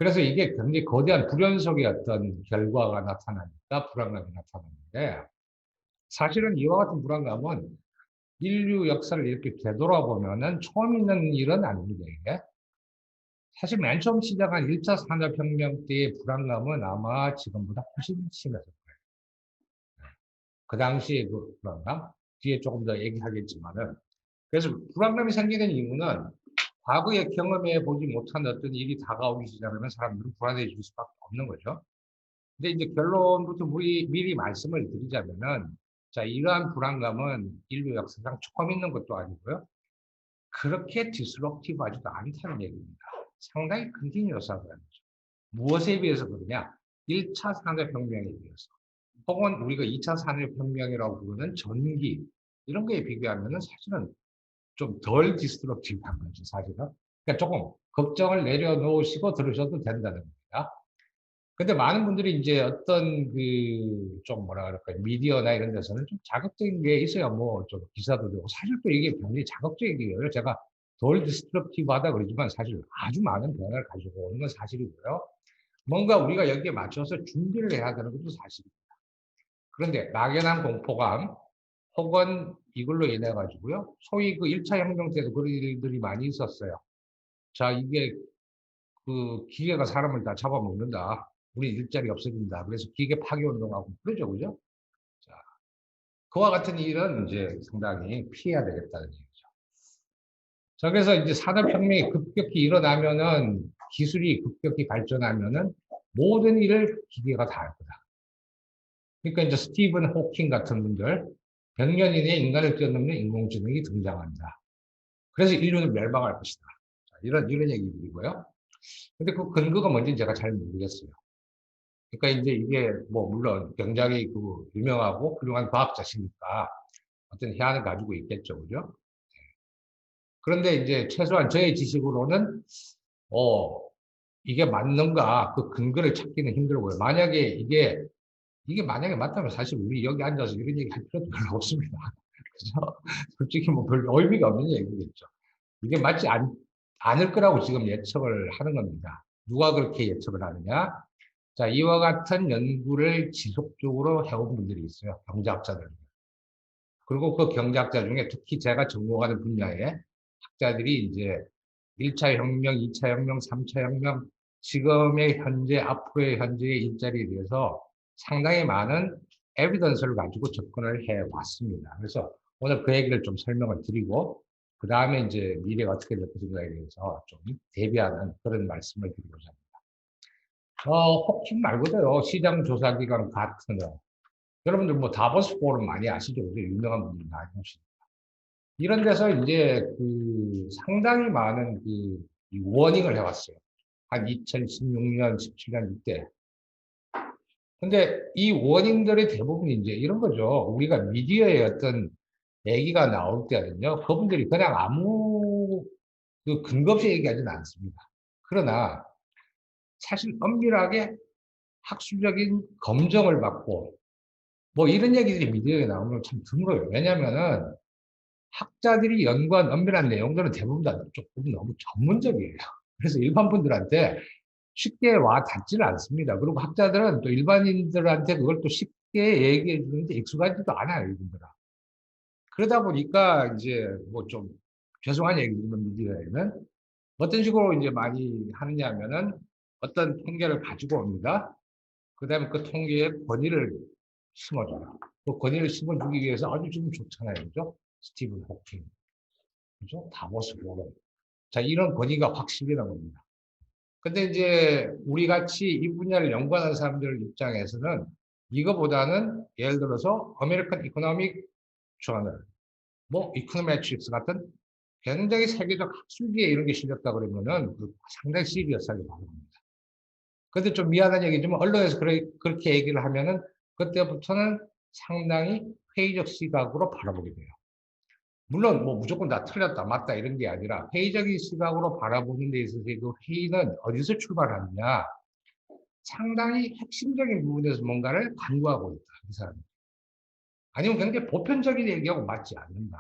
그래서 이게 굉장히 거대한 불연속의 어떤 결과가 나타나니까 불안감이 나타나는데 사실은 이와 같은 불안감은 인류 역사를 이렇게 되돌아보면은 처음 있는 일은 아닙니다, 이게. 사실 맨 처음 시작한 1차 산업혁명 때의 불안감은 아마 지금보다 훨씬 심했을 거예요. 그 당시에 그 불안감, 뒤에 조금 더 얘기하겠지만은. 그래서 불안감이 생기는 이유는 과거에 경험해 보지 못한 어떤 일이 다가오기 시작하면 사람들은 불안해질 수밖에 없는 거죠. 근데 이제 결론부터 미리 말씀을 드리자면은, 자, 이러한 불안감은 인류 역사상 처음 있는 것도 아니고요. 그렇게 디스럽티브하지도 않다는 얘기입니다. 상당히 컨티뉴어스하다는 거죠. 무엇에 비해서 그러냐? 1차 산업혁명에 비해서. 혹은 우리가 2차 산업혁명이라고 부르는 전기, 이런 거에 비교하면 사실은 좀 덜 디스트럭티브한 거죠, 사실은. 그러니까 조금 걱정을 내려놓으시고 들으셔도 된다는 겁니다. 근데 많은 분들이 이제 어떤 그, 좀 뭐라 그럴까요, 미디어나 이런 데서는 좀 자극적인 게 있어야 뭐 좀 기사도 되고, 사실 또 이게 굉장히 자극적인 게요. 제가 덜 디스트럭티브하다 그러지만 사실 아주 많은 변화를 가지고 오는 건 사실이고요. 뭔가 우리가 여기에 맞춰서 준비를 해야 되는 것도 사실입니다. 그런데 막연한 공포감, 혹은 이걸로 인해 가지고요. 소위 그 1차 혁명 때도 그런 일들이 많이 있었어요. 자, 이게 그 기계가 사람을 다 잡아먹는다. 우리 일자리 없어진다. 그래서 기계 파괴 운동하고 그러죠, 그죠? 자, 그와 같은 일은 이제 상당히 피해야 되겠다는 얘기죠. 자, 그래서 이제 산업혁명이 급격히 일어나면은 기술이 급격히 발전하면은 모든 일을 기계가 다 할 거다. 그러니까 이제 스티븐 호킹 같은 분들 100년 이내에 인간을 뛰어넘는 인공지능이 등장한다. 그래서 인류는 멸망할 것이다. 자, 이런 얘기들이고요. 근데 그 근거가 뭔지 제가 잘 모르겠어요. 그러니까 이제 이게 뭐 물론 굉장히 그 유명하고 훌륭한 과학자시니까 어떤 해안을 가지고 있겠죠, 그죠? 그런데 이제 최소한 저의 지식으로는 어 이게 맞는가 그 근거를 찾기는 힘들고요. 만약에 이게 만약에 맞다면 사실 우리 여기 앉아서 이런 얘기 할 필요도 별로 없습니다. 그죠? 솔직히 뭐 별 의미가 없는 얘기겠죠. 이게 않을 거라고 지금 예측을 하는 겁니다. 누가 그렇게 예측을 하느냐? 자, 이와 같은 연구를 지속적으로 해온 분들이 있어요. 경제학자들. 그리고 그 경제학자 중에 특히 제가 전공하는 분야의 학자들이 이제 1차 혁명, 2차 혁명, 3차 혁명, 지금의 현재, 앞으로의 현재의 일자리에 대해서 상당히 많은 에비던스를 가지고 접근을 해 왔습니다. 그래서 오늘 그 얘기를 좀 설명을 드리고, 그 다음에 이제 미래가 어떻게 될 것인가에 대해서 좀 대비하는 그런 말씀을 드리고자 합니다. 혹시 말고도요, 시장조사기관 같은 거, 여러분들 뭐 다보스 포럼 많이 아시죠? 그죠? 유명한 분들 많이 오시죠. 이런 데서 이제 그 상당히 많은 이 워닝을 해왔어요. 한 2016년, 17년 이때. 근데 이 워닝들의 대부분이 이제 이런 거죠. 우리가 미디어에 어떤 얘기가 나올 때는요, 그분들이 그냥 아무 그 근거 없이 얘기하지는 않습니다. 그러나 사실 엄밀하게 학술적인 검증을 받고 뭐 이런 얘기들이 미디어에 나오면 참 드물어요. 왜냐면은 학자들이 연구한 엄밀한 내용들은 대부분 다 조금 너무 전문적이에요. 그래서 일반 분들한테 쉽게 와 닿지를 않습니다. 그리고 학자들은 또 일반인들한테 그걸 또 쉽게 얘기해 주는데 익숙하지도 않아요, 이분들은. 그러다 보니까 이제 뭐 좀 죄송한 얘기지만 미디어에는 어떤 식으로 이제 많이 하느냐 하면은 어떤 통계를 가지고 옵니다. 그 다음에 그 통계에 권위를 심어줘요. 그 권위를 심어주기 위해서 아주 지금 좋잖아요. 그죠? 스티븐 호킹. 그죠? 다보스 포럼. 자, 이런 권위가 확실이라는 겁니다. 근데 이제 우리 같이 이 분야를 연구하는 사람들 입장에서는 이거보다는 예를 들어서 아메리칸 이코노믹 저널, 뭐 이코노메트릭스 같은 굉장히 세계적 학술지에 이런 게 실렸다 그러면은 상당히 시리어스하게 다룹니다. 근데 좀 미안한 얘기지만 언론에서 그렇게 얘기를 하면은 그때부터는 상당히 회의적 시각으로 바라보게 돼요. 물론 뭐 무조건 다 틀렸다, 맞다 이런 게 아니라 회의적인 시각으로 바라보는 데 있어서의 그 회의는 어디서 출발하느냐? 상당히 핵심적인 부분에서 뭔가를 간구하고 있다, 이 사람이. 아니면 굉장히 보편적인 얘기하고 맞지 않는다.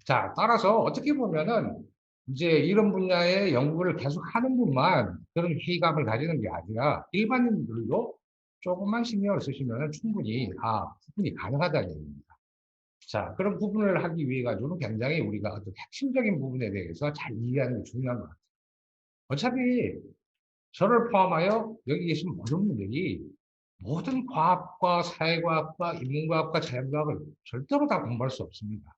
자, 따라서 어떻게 보면은 이제 이런 분야의 연구를 계속 하는 분만 그런 회의감을 가지는 게 아니라 일반인들도 조금만 신경을 쓰시면 충분히 가능하다는 얘기입니다. 자, 그런 부분을 하기 위해 가지고는 굉장히 우리가 어떤 핵심적인 부분에 대해서 잘 이해하는 게 중요한 것 같아요. 어차피 저를 포함하여 여기 계신 모든 분들이 모든 과학과 사회과학과 인문과학과 자연과학을 절대로 다 공부할 수 없습니다.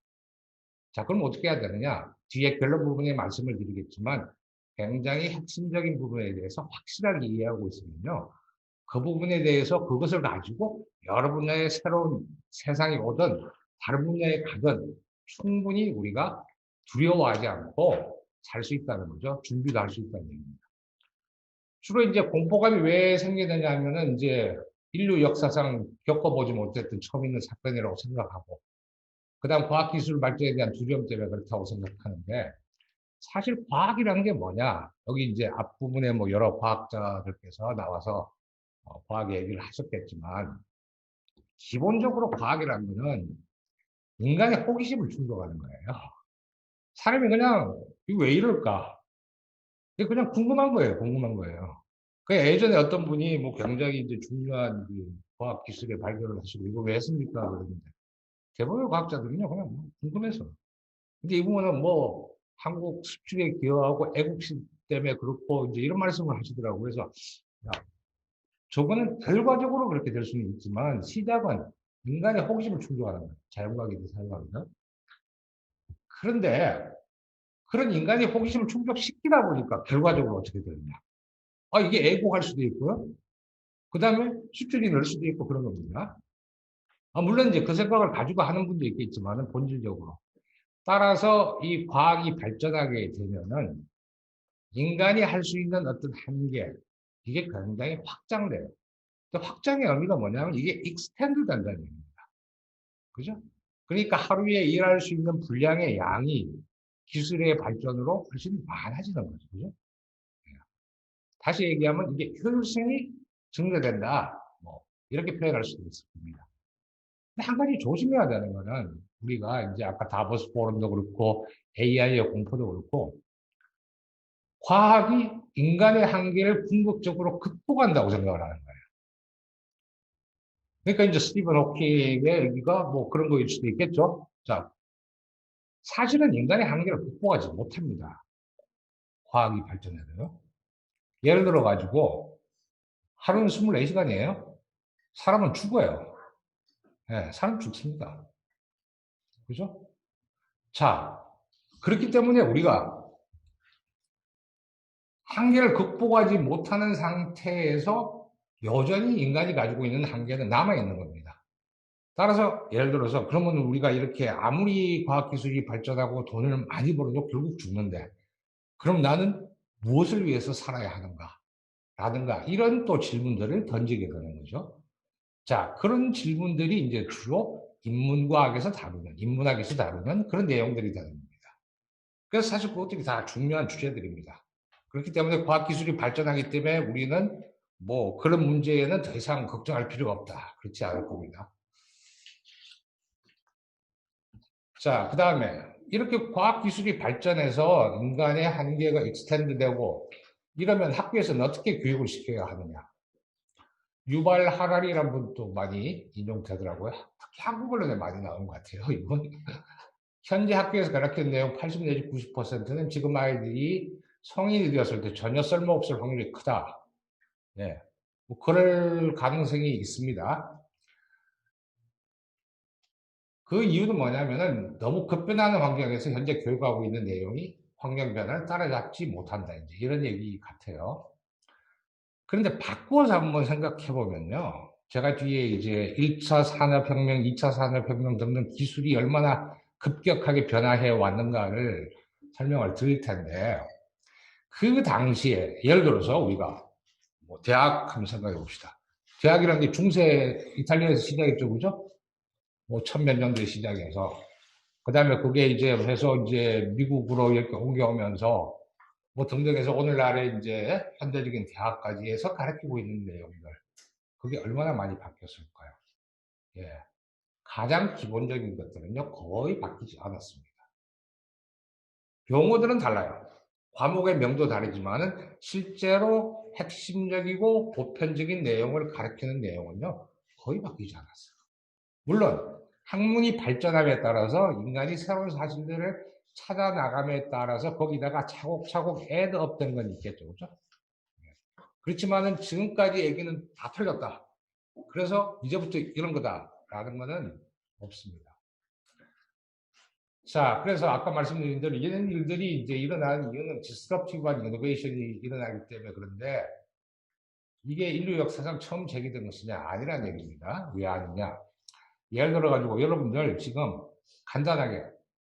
자, 그럼 어떻게 해야 되느냐? 뒤에 결론 부분에 말씀을 드리겠지만 굉장히 핵심적인 부분에 대해서 확실하게 이해하고 있으면요. 그 부분에 대해서 그것을 가지고 여러 분야의 새로운 세상이 오든 다른 분야에 가든 충분히 우리가 두려워하지 않고 살 수 있다는 거죠. 준비도 할 수 있다는 얘기입니다. 주로 이제 공포감이 왜 생기느냐 하면은 이제 인류 역사상 겪어보지 못했던 처음 있는 사건이라고 생각하고 그다음 과학기술 발전에 대한 두려움 때문에 그렇다고 생각하는데 사실 과학이라는 게 뭐냐? 여기 이제 앞부분에 뭐 여러 과학자들께서 나와서 과학 얘기를 하셨겠지만 기본적으로 과학이라는 거는 인간의 호기심을 충족하는 거예요. 사람이 그냥 이거 왜 이럴까? 이게 그냥 궁금한 거예요. 궁금한 거예요. 그 예전에 어떤 분이 뭐 굉장히 이제 중요한 그 과학 기술의 발견을 하시고 이거 왜 했습니까? 그러는데 대부분의 과학자들은요 그냥 뭐 궁금해서. 근데 이분은 뭐 한국 수출에 기여하고 애국심 때문에 그렇고 이제 이런 말씀을 하시더라고요. 그래서 야, 저거는 결과적으로 그렇게 될 수는 있지만 시작은 인간의 호기심을 충족하는 거예요. 자연과학이든 사회과학이든. 그런데 그런 인간의 호기심을 충족시키다 보니까 결과적으로 어떻게 되느냐. 아, 이게 애국할 수도 있고요. 그 다음에 수출이 늘 수도 있고 그런 겁니다. 아, 물론 이제 그 생각을 가지고 하는 분도 있겠지만은 본질적으로. 따라서 이 과학이 발전하게 되면은 인간이 할 수 있는 어떤 한계, 이게 굉장히 확장돼요. 확장의 의미가 뭐냐면 이게 익스텐드 된다는 얘기입니다. 그죠? 그러니까 하루에 일할 수 있는 분량의 양이 기술의 발전으로 훨씬 많아지는 거죠. 그죠? 다시 얘기하면 이게 효율성이 증대된다. 뭐, 이렇게 표현할 수도 있습니다. 근데 한 가지 조심해야 되는 거는 우리가 이제 아까 다보스 포럼도 그렇고 AI의 공포도 그렇고 과학이 인간의 한계를 궁극적으로 극복한다고 생각을 하는 거예요. 그러니까 이제 스티븐 호킹의 얘기가 뭐 그런 거일 수도 있겠죠. 자, 사실은 인간의 한계를 극복하지 못합니다. 과학이 발전해도요. 예를 들어 가지고 하루는 24시간이에요. 사람은 죽어요. 네, 사람 죽습니다. 그죠? 자, 그렇기 때문에 우리가 한계를 극복하지 못하는 상태에서 여전히 인간이 가지고 있는 한계는 남아있는 겁니다. 따라서 예를 들어서 그러면 우리가 이렇게 아무리 과학기술이 발전하고 돈을 많이 벌어도 결국 죽는데 그럼 나는 무엇을 위해서 살아야 하는가? 라든가 이런 또 질문들을 던지게 되는 거죠. 자, 그런 질문들이 이제 주로 인문학에서 다루는 그런 내용들이 되는 겁니다. 그래서 사실 그것들이 다 중요한 주제들입니다. 그렇기 때문에 과학기술이 발전하기 때문에 우리는 뭐 그런 문제에는 더 이상 걱정할 필요가 없다. 그렇지 않을 겁니다. 자, 그 다음에 이렇게 과학기술이 발전해서 인간의 한계가 익스텐드 되고 이러면 학교에서는 어떻게 교육을 시켜야 하느냐. 유발 하라리라는 분도 많이 인용되더라고요. 특히 한국 언론에 많이 나온 것 같아요. 이건 현재 학교에서 가르치는 내용 80 내지 90%는 지금 아이들이 성인이 되었을 때 전혀 쓸모없을 확률이 크다. 예. 뭐 그럴 가능성이 있습니다. 그 이유는 뭐냐면은 너무 급변하는 환경에서 현재 교육하고 있는 내용이 환경 변화를 따라잡지 못한다. 이제 이런 얘기 같아요. 그런데 바꾸어서 한번 생각해 보면요. 제가 뒤에 이제 1차 산업혁명, 2차 산업혁명 등등 기술이 얼마나 급격하게 변화해 왔는가를 설명을 드릴 텐데, 그 당시에, 예를 들어서 우리가 뭐 대학 한번 생각해 봅시다. 대학이라는 게 중세 이탈리아에서 시작했죠, 그죠? 뭐 천몇 년도에 시작해서. 그 다음에 그게 이제 해서 이제 미국으로 이렇게 옮겨오면서 뭐 등등해서 오늘날의 이제 현대적인 대학까지 해서 가르치고 있는 내용들. 그게 얼마나 많이 바뀌었을까요? 예. 가장 기본적인 것들은요, 거의 바뀌지 않았습니다. 용어들은 달라요. 과목의 명도 다르지만은 실제로 핵심적이고 보편적인 내용을 가리키는 내용은요, 거의 바뀌지 않았어요. 물론 학문이 발전함에 따라서 인간이 새로운 사실들을 찾아 나감에 따라서 거기다가 차곡차곡 애드업 된 건 있겠죠. 그죠? 그렇지만은 지금까지 얘기는 다 틀렸다. 그래서 이제부터 이런 거다라는 거는 없습니다. 자, 그래서 아까 말씀드린 대로 이런 일들이 이제 일어나는 이유는 디스럽티브한 이노베이션이 일어나기 때문에 그런데 이게 인류 역사상 처음 제기된 것이냐? 아니라는 얘기입니다. 왜 아니냐? 예를 들어가지고 여러분들 지금 간단하게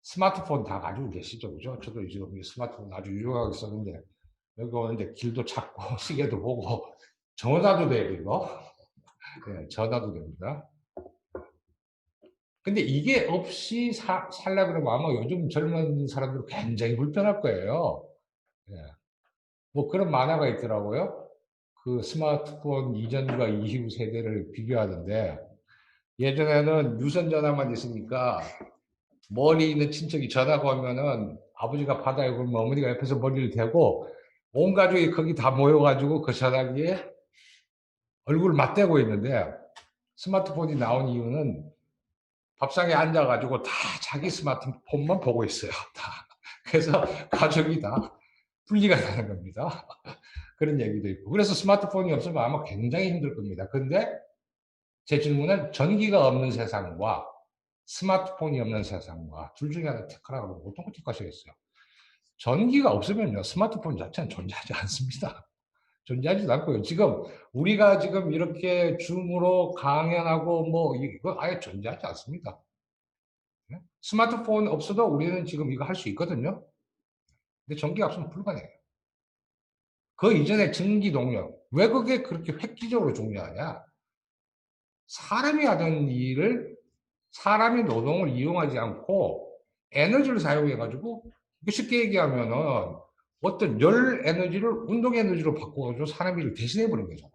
스마트폰 다 가지고 계시죠? 그죠? 저도 지금 스마트폰 아주 유용하게 쓰는데 여기 오는데 길도 찾고 시계도 보고 전화도 돼요, 이거. 네, 전화도 됩니다. 근데 이게 없이 살라 그러면 아마 요즘 젊은 사람들은 굉장히 불편할 거예요. 예. 뭐 그런 만화가 있더라고요. 그 스마트폰 이전과 이후 세대를 비교하는데 예전에는 유선 전화만 있으니까 멀리 있는 친척이 전화가 오면은 아버지가 받아요. 그러면 어머니가 옆에서 머리를 대고 온 가족이 거기 다 모여가지고 그 전화기에 얼굴을 맞대고 있는데 스마트폰이 나온 이유는 밥상에 앉아가지고 다 자기 스마트폰만 보고 있어요. 다. 그래서 가족이 다 분리가 되는 겁니다. 그런 얘기도 있고. 그래서 스마트폰이 없으면 아마 굉장히 힘들 겁니다. 근데 제 질문은 전기가 없는 세상과 스마트폰이 없는 세상과 둘 중에 하나 택하라고 하면 어떤 거 택하시겠어요? 전기가 없으면요, 스마트폰 자체는 존재하지 않습니다. 존재하지도 않고요. 지금 우리가 지금 이렇게 줌으로 강연하고 뭐 이거 아예 존재하지 않습니다. 네? 스마트폰 없어도 우리는 지금 이거 할 수 있거든요. 근데 전기가 없으면 불가능해요. 그 이전에 전기 동력. 왜 그게 그렇게 획기적으로 중요하냐? 사람이 하던 일을 사람의 노동을 이용하지 않고 에너지를 사용해가지고 쉽게 얘기하면은 어떤 열 에너지를 운동 에너지로 바꿔가지고 사람 일을 대신해 버린 거잖아요.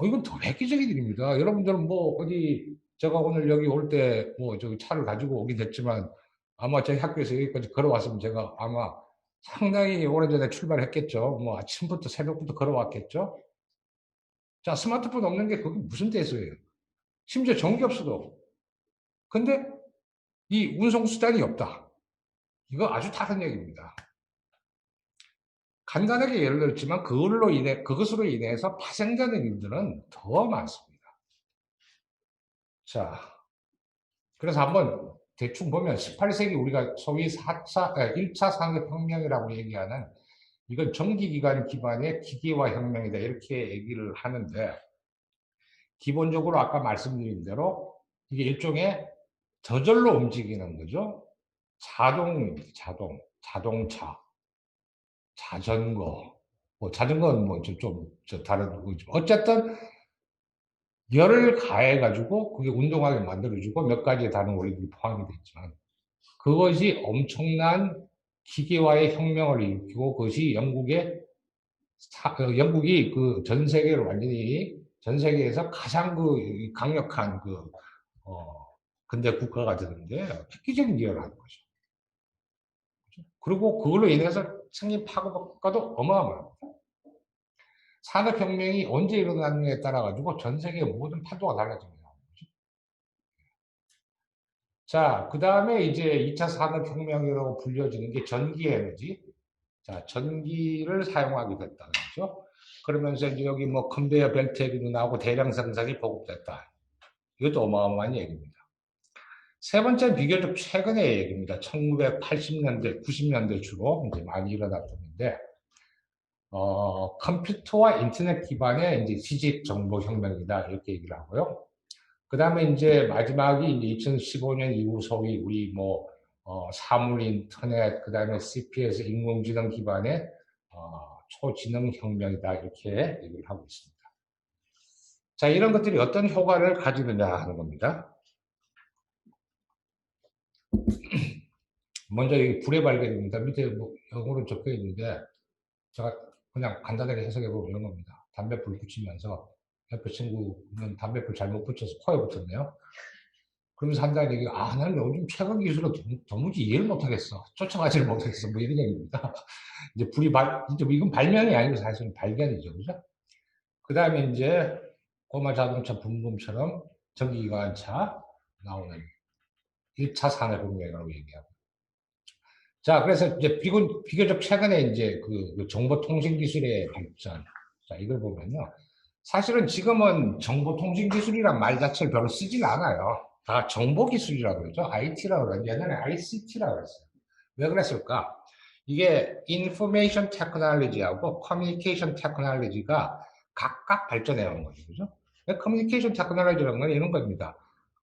이건 더 획기적인 일입니다. 여러분들은 뭐 어디 제가 오늘 여기 올 때 뭐 저기 차를 가지고 오긴 됐지만 아마 저희 학교에서 여기까지 걸어왔으면 제가 아마 상당히 오래전에 출발했겠죠. 뭐 아침부터 새벽부터 걸어왔겠죠. 자, 스마트폰 없는 게 그게 무슨 대수예요? 심지어 전기 없어도. 근데 이 운송수단이 없다. 이거 아주 다른 얘기입니다. 간단하게 예를 들었지만 그것으로 인해서 파생되는 일들은 더 많습니다. 자, 그래서 한번 대충 보면 18세기 우리가 소위 1차 산업혁명이라고 얘기하는 이건 전기기관 기반의 기계화 혁명이다 이렇게 얘기를 하는데 기본적으로 아까 말씀드린 대로 이게 일종의 저절로 움직이는 거죠. 자동차, 자전거, 뭐 자전거는 뭐 좀 다른 거지. 어쨌든 열을 가해가지고 그게 운동하게 만들어주고 몇 가지의 다른 원리들이 포함이 됐지만 그것이 엄청난 기계화의 혁명을 일으키고 그것이 영국이 그 전 세계를 완전히 전 세계에서 가장 그 강력한 어, 근대 국가가 되는데 획기적인 기여를 하는 거죠. 그리고 그걸로 인해서 생긴 파급과도 어마어마합니다. 산업혁명이 언제 일어났느냐에 따라 가지고 전 세계 모든 판도가 달라집니다. 자, 그 다음에 이제 2차 산업혁명이라고 불려지는 게 전기에너지. 자, 전기를 사용하게 됐다. 그렇죠? 그러면서 이제 여기 뭐 컨베이어 벨트 얘기도 나오고 대량 생산이 보급됐다. 이것도 어마어마한 얘기입니다. 세 번째 비교적 최근의 얘기입니다. 1980년대, 90년대 주로 이제 많이 일어났던 건데, 컴퓨터와 인터넷 기반의 이제 시집 정보 혁명이다. 이렇게 얘기를 하고요. 그 다음에 이제 마지막이 이제 2015년 이후 소위 우리 뭐, 사물 인터넷, 그 다음에 CPS 인공지능 기반의 초지능 혁명이다. 이렇게 얘기를 하고 있습니다. 자, 이런 것들이 어떤 효과를 가지느냐 하는 겁니다. 먼저 이 불의 발견입니다. 밑에 뭐 영어로 적혀 있는데 제가 그냥 간단하게 해석해 보면 이런 겁니다. 담배불 붙이면서 옆에 친구는 담배불 잘못 붙여서 코에 붙었네요. 그러면서 한다는 얘기가, 나는 요즘 최근 기술을 도무지 이해를 못하겠어. 쫓아가지를 못하겠어. 뭐 이런 얘기입니다. 이제 이제 뭐 이건 발명이 아니고 사실은 발견이죠. 그죠? 그 다음에 이제 꼬마 자동차 붐붐처럼 전기기관차 나오는 1차 산업혁명이라고 얘기하고. 자, 그래서 이제 비교적 최근에 이제 그 정보통신기술의 발전. 자, 이걸 보면요. 사실은 지금은 정보통신기술이란 말 자체를 별로 쓰질 않아요. 다 정보기술이라고 그러죠. IT라고 그러죠. 옛날에 ICT라고 그랬어요. 왜 그랬을까? 이게 Information Technology하고 Communication Technology가 각각 발전해 온 거죠. 그죠? Communication Technology라는 건 이런 겁니다.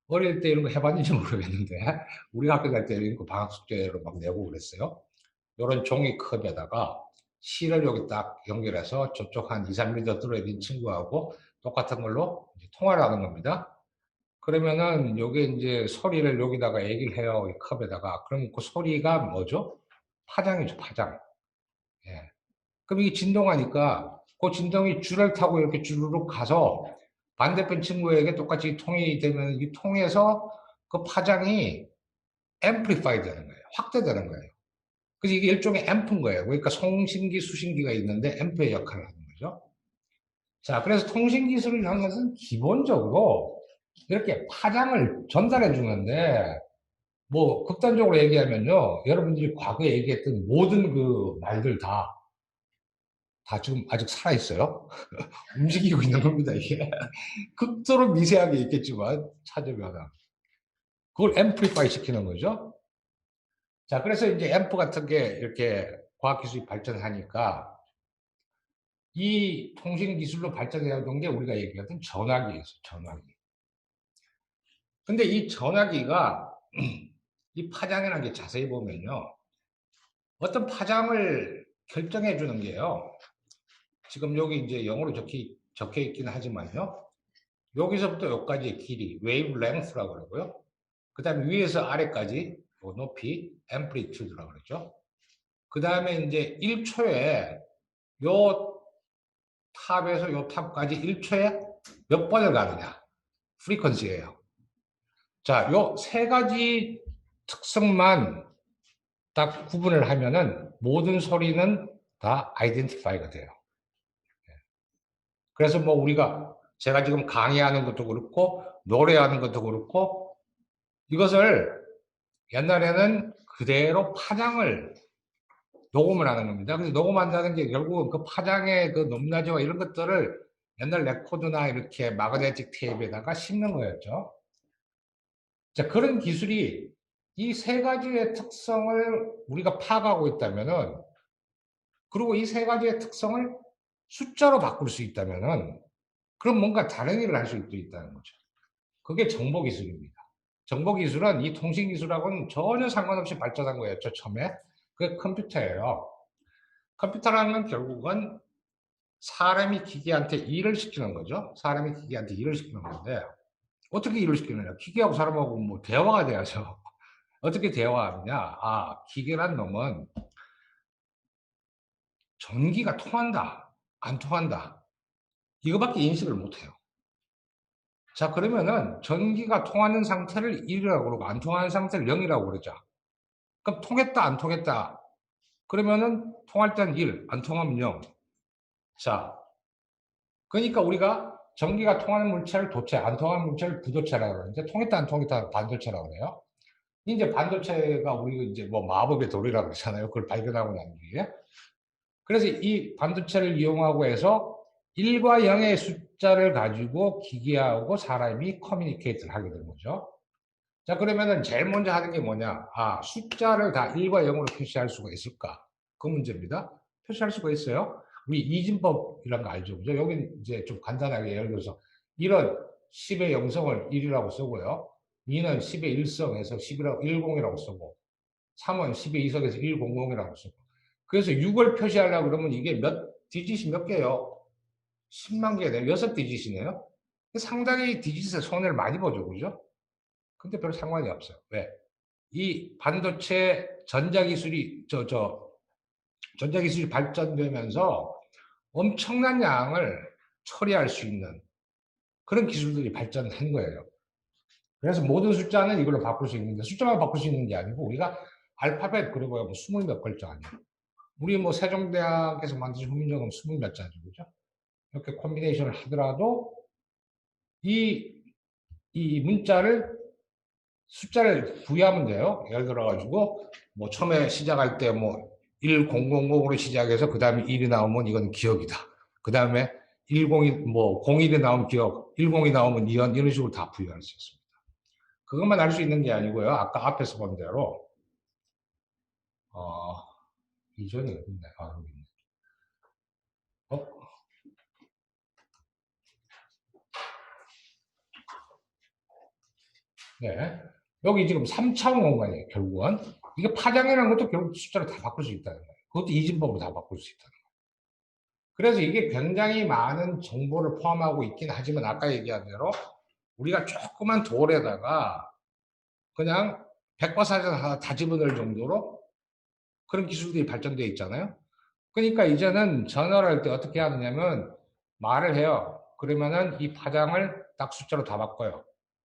어릴 때 이런 거 해봤는지 모르겠는데, 우리 학교 갈 때 이런 거 방학 숙제로 막 내고 그랬어요. 이런 종이컵에다가 실을 여기 딱 연결해서 저쪽 한 2, 3m 떨어진 친구하고 똑같은 걸로 통화를 하는 겁니다. 그러면은 여기 이제 소리를 여기다가 얘기를 해요. 이 컵에다가. 그럼 그 소리가 뭐죠? 파장이죠, 파장. 예. 그럼 이게 진동하니까 그 진동이 줄을 타고 이렇게 주르륵 가서 반대편 친구에게 똑같이 통이 되면 이 통에서 그 파장이 앰플리파이 되는 거예요. 확대되는 거예요. 그래서 이게 일종의 앰프인 거예요. 그러니까 송신기, 수신기가 있는데 앰프의 역할을 하는 거죠. 자, 그래서 통신기술이라는 것은 기본적으로 이렇게 파장을 전달해 주는데, 뭐, 극단적으로 얘기하면요. 여러분들이 과거에 얘기했던 모든 그 말들 다 지금 아직 살아있어요. 움직이고 있는 겁니다, 이게. 극도로 미세하게 있겠지만, 차저변화. 그걸 앰플리파이 시키는 거죠. 자, 그래서 이제 앰프 같은 게 이렇게 과학기술이 발전하니까, 이 통신기술로 발전해온 게 우리가 얘기하던 전화기였어요, 전화기. 근데 이 전화기가, 이 파장이라는 게 자세히 보면요. 어떤 파장을 결정해 주는 게요. 지금 여기 이제 영어로 적혀 있기는 하지만요. 여기서부터 여기까지의 길이, 웨이브 랭스라고 그러고요. 그 다음에 위에서 아래까지 높이, 앰플리튜드라고 그러죠. 그 다음에 이제 1초에 요 탑에서 요 탑까지 1초에 몇 번을 가느냐. 프리퀀시예요. 자, 요 세 가지 특성만 딱 구분을 하면은 모든 소리는 다 아이덴티파이가 돼요. 그래서 뭐 우리가 제가 지금 강의하는 것도 그렇고 노래하는 것도 그렇고 이것을 옛날에는 그대로 파장을 녹음을 하는 겁니다. 그래서 녹음한다는 게 결국은 그 파장의 그 높낮이와 이런 것들을 옛날 레코드나 이렇게 마그네틱 테이프에다가 심는 거였죠. 자, 그런 기술이 이 세 가지의 특성을 우리가 파악하고 있다면은, 그리고 이 세 가지의 특성을 숫자로 바꿀 수 있다면은, 그럼 뭔가 다른 일을 할 수 있다는 거죠. 그게 정보기술입니다. 정보기술은 이 통신기술하고는 전혀 상관없이 발전한 거였죠, 처음에. 그게 컴퓨터예요. 컴퓨터라는 건 결국은 사람이 기계한테 일을 시키는 거죠. 사람이 기계한테 일을 시키는 건데, 어떻게 일을 시키느냐. 기계하고 사람하고 뭐 대화가 돼야죠. 어떻게 대화하느냐. 기계란 놈은 전기가 통한다, 안 통한다. 이거밖에 인식을 못 해요. 자, 그러면은 전기가 통하는 상태를 1이라고 그러고 안 통하는 상태를 0이라고 그러죠. 그럼 통했다, 안 통했다. 그러면은 통할 때는 1, 안 통하면 0. 자, 그러니까 우리가 전기가 통하는 물체를 도체, 안 통하는 물체를 부도체라고 그러는데 통했다, 안 통했다 반도체라고 그래요. 이제 반도체가 우리 이제 뭐 마법의 돌이라고 그러잖아요. 그걸 발견하고 난 뒤에. 그래서 이 반도체를 이용하고 해서 1과 0의 숫자를 가지고 기계하고 사람이 커뮤니케이트를 하게 된 거죠. 자, 그러면은 제일 먼저 하는 게 뭐냐? 숫자를 다 1과 0으로 표시할 수가 있을까? 그 문제입니다. 표시할 수가 있어요. 우리 이진법이란 거 알죠? 그죠? 여기 이제 좀 간단하게 예를 들어서 1은 10의 0성을 1이라고 쓰고요. 2는 10의 1성에서 10이라고 쓰고 3은 10의 2성에서 100이라고 쓰고 그래서 6을 표시하려고 그러면 이게 디짓이 몇 개요? 10만 개네요. 6디짓이네요. 상당히 디짓에 손해를 많이 보죠. 그죠? 근데 별 상관이 없어요. 왜? 이 반도체 전자기술이 발전되면서 엄청난 양을 처리할 수 있는 그런 기술들이 발전한 거예요. 그래서 모든 숫자는 이걸로 바꿀 수 있는데 숫자만 바꿀 수 있는 게 아니고 우리가 알파벳 그리고 뭐 20몇 글자 아니에요. 우리 뭐 세종대학에서 만드신 훈민정음 20몇 자죠. 그죠? 이렇게 콤비네이션을 하더라도 이, 이 문자를 숫자를 부여하면 돼요. 예를 들어가지고 뭐 처음에 시작할 때 뭐 1000으로 시작해서 그 다음에 1이 나오면 이건 기억이다. 그 다음에 10이 뭐 01이 나오면 기억, 10이 나오면 이런 식으로 다 부여할 수 있습니다. 그것만 알 수 있는 게 아니고요. 아까 앞에서 본 대로 어, 이전이 어딨네. 아, 여기 있네. 어? 네. 여기 지금 3차원 공간이에요, 결국은. 이게 파장이라는 것도 결국 숫자를 다 바꿀 수 있다는 거예요. 그것도 이진법으로 다 바꿀 수 있다는 거예요. 그래서 이게 굉장히 많은 정보를 포함하고 있긴 하지만 아까 얘기한 대로 우리가 조그만 돌에다가 그냥 백과사전 하나 다 집어넣을 정도로 그런 기술들이 발전되어 있잖아요. 그러니까 이제는 전화를 할 때 어떻게 하느냐면 말을 해요. 그러면은 이 파장을 딱 숫자로 다 바꿔요.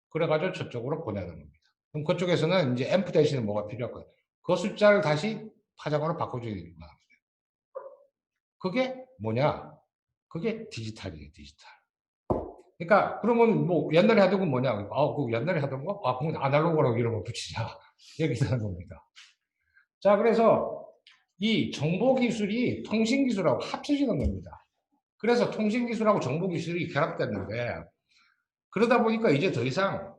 그래가지고 저쪽으로 보내는 겁니다. 그럼 그쪽에서는 이제 앰프 대신에 뭐가 필요할까요? 그 숫자를 다시 파장으로 바꿔줘야 됩니다. 그게 뭐냐? 그게 디지털이에요, 디지털. 그러니까 그러면 뭐 옛날에 하던 건 뭐냐? 그 옛날에 하던 거? 그건 아날로그라고 이런 거 붙이자. 여기 되는 겁니다. 자, 그래서 이 정보기술이 통신기술하고 합쳐지는 겁니다. 그래서 통신기술하고 정보기술이 결합됐는데 그러다 보니까 이제 더 이상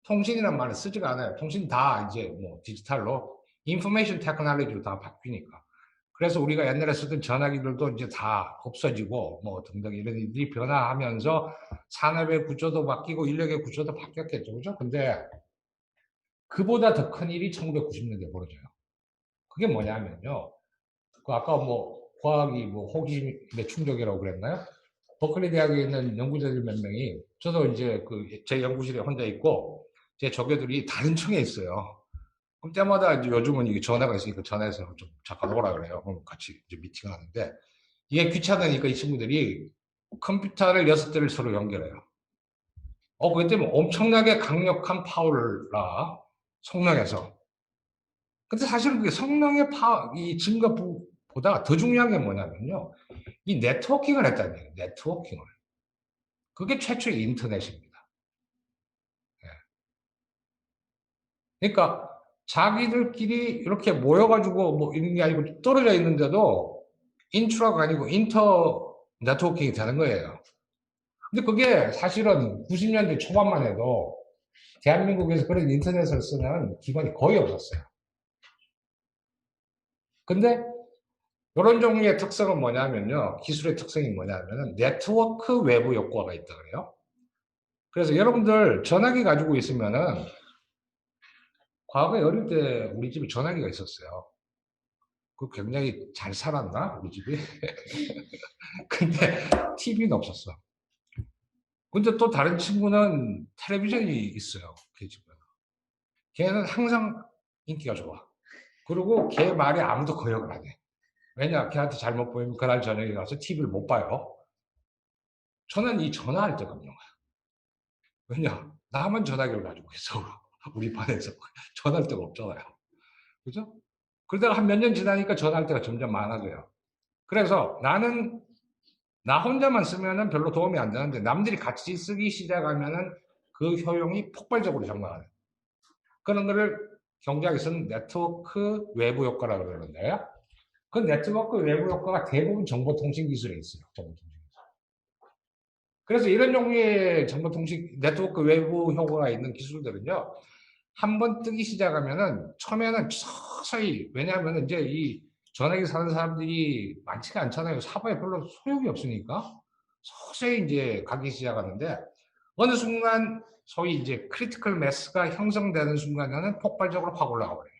통신이란 말을 쓰지가 않아요. 통신 다 이제 뭐 디지털로 인포메이션 테크놀로지로 다 바뀌니까. 그래서 우리가 옛날에 쓰던 전화기들도 이제 다 없어지고 뭐 등등 이런 일들이 변화하면서 산업의 구조도 바뀌고 인력의 구조도 바뀌었겠죠. 그죠? 근데 그보다 더 큰 일이 1990년대에 벌어져요. 그게 뭐냐면요. 그 아까 뭐 과학이 뭐 호기심의 충족이라고 그랬나요? 버클리 대학에 있는 연구자들 몇 명이 저도 이제 그 제 연구실에 혼자 있고 제 조교들이 다른 층에 있어요. 그럼 때마다 이제 요즘은 이게 전화가 있으니까 전화해서 좀 잠깐 오라 그래요. 그럼 같이 이제 미팅을 하는데 이게 귀찮으니까 이 친구들이 컴퓨터를 6대를 서로 연결해요. 그것 때문에 엄청나게 강력한 파워를 놔. 성능에서. 근데 사실은 그게 성능의 이 증가보다 더 중요한 게 뭐냐면요. 이 네트워킹을 했다는 얘기예요. 네트워킹을. 그게 최초의 인터넷입니다. 예. 그러니까 자기들끼리 이렇게 모여가지고 뭐 이런 게 아니고 떨어져 있는데도 인트라가 아니고 인터 네트워킹이 되는 거예요. 근데 그게 사실은 90년대 초반만 해도 대한민국에서 그런 인터넷을 쓰는 기관이 거의 없었어요. 근데 이런 종류의 특성은 뭐냐면요. 기술의 특성이 뭐냐면은 네트워크 외부 효과가 있다 그래요. 그래서 여러분들 전화기 가지고 있으면은 과거에 어릴 때 우리 집에 전화기가 있었어요. 그 굉장히 잘 살았나? 우리 집이? 근데 TV는 없었어. 근데 또 다른 친구는 텔레비전이 있어요. 걔 집에. 걔는 항상 인기가 좋아. 그리고 걔 말에 아무도 거역을 안 해. 왜냐? 걔한테 잘못 보이면 그날 저녁에 가서 TV를 못 봐요. 저는 이 전화할 때가 없는 거야. 왜냐? 나만 전화기를 가지고 있어. 우리 반에서. 전화할 데가 없잖아요. 그죠? 그러다가 한 몇 년 지나니까 전화할 때가 점점 많아져요. 그래서 나는 나 혼자만 쓰면은 별로 도움이 안 되는데 남들이 같이 쓰기 시작하면은 그 효용이 폭발적으로 증가하는 그런 거를 경제학에서는 네트워크 외부 효과라고 그러는데요. 그 네트워크 외부 효과가 대부분 정보통신 기술에 있어요. 정보통신. 그래서 이런 종류의 정보통신 네트워크 외부 효과가 있는 기술들은요. 한번 뜨기 시작하면은 처음에는 서서히 왜냐하면 이제 이 전화기 사는 사람들이 많지가 않잖아요. 사고에 별로 소용이 없으니까 서서히 이제 가기 시작하는데 어느 순간 소위 이제 크리티컬 매스가 형성되는 순간에는 폭발적으로 확 올라가 버려요.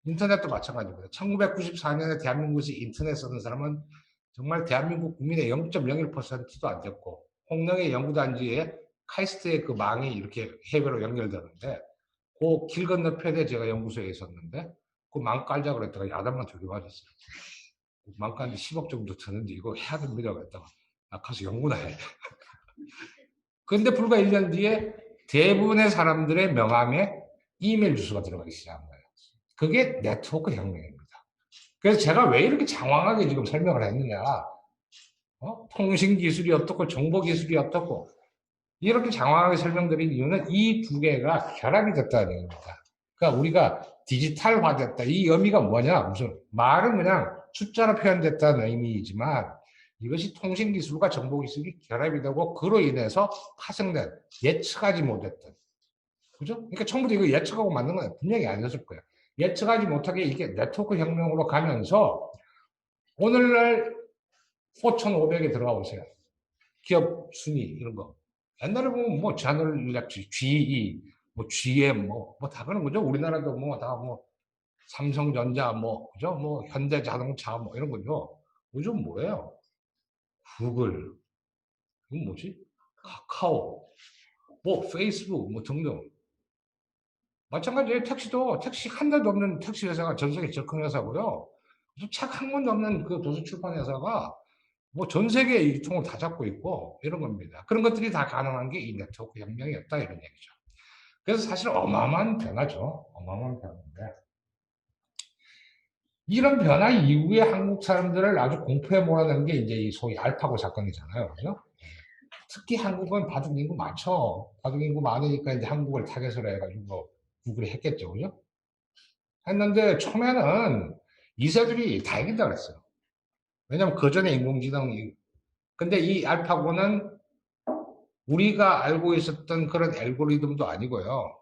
인터넷도 마찬가지입니다. 1994년에 대한민국에서 인터넷 쓰는 사람은 정말 대한민국 국민의 0.01%도 안 됐고 홍릉의 연구단지에 카이스트의 그 망이 이렇게 해외로 연결되는데 그 길 건너편에 제가 연구소에 있었는데 그 망 깔자 그랬다가 야단만 두개 맞았어요. 망 깔는데 10억 정도 드는데 이거 해야 됩니다 그랬다가 가서 연구나 해. 그런데 불과 1년 뒤에 대부분의 사람들의 명함에 이메일 주소가 들어가기 시작한 거예요. 그게 네트워크 혁명입니다. 그래서 제가 왜 이렇게 장황하게 지금 설명을 했느냐. 통신 기술이 어떻고 정보 기술이 어떻고 이렇게 장황하게 설명드린 이유는 이 두 개가 결합이 됐다는 얘기입니다. 그러니까 우리가 디지털화됐다. 이 의미가 뭐냐? 무슨 말은 그냥 숫자로 표현됐다는 의미이지만 이것이 통신 기술과 정보 기술이 결합이 되고 그로 인해서 파생된 예측하지 못했던 그죠? 그러니까 처음부터 이거 예측하고 만든 건 분명히 아니었을 거예요. 예측하지 못하게 이게 네트워크 혁명으로 가면서 오늘날 4,500에 들어가 보세요. 기업 순위 이런 거. 옛날에 보면 뭐 제너럴일렉트릭, GE, 뭐 GM 뭐 다 그런 거죠. 우리나라도 뭐 다 뭐 삼성전자 뭐 그죠? 뭐 현대자동차 뭐 이런 거죠. 요즘 뭐예요? 구글, 이건 뭐지? 카카오, 뭐 페이스북 뭐 등등. 마찬가지예요. 택시도 택시 한 대도 없는 택시 회사가 전 세계 제일 큰 회사고요. 책 한 권도 없는 그 도서 출판 회사가 뭐 전 세계 이 통을 다 잡고 있고 이런 겁니다. 그런 것들이 다 가능한 게 이 네트워크 혁명이었다 이런 얘기죠. 그래서 사실 어마어마한 변화죠. 어마어마한 변화인데 이런 변화 이후에 한국 사람들을 아주 공포에 몰아넣은 게 이제 이 소위 알파고 사건이잖아요. 그죠? 특히 한국은 바둑 인구 많죠. 바둑 인구 많으니까 이제 한국을 타겟으로 해가지고 구글이 했겠죠. 그죠? 했는데 처음에는 이세들이 다 이긴다 그랬어요. 왜냐면 그 전에 인공지능이 근데 이 알파고는 우리가 알고 있었던 그런 알고리즘도 아니고요.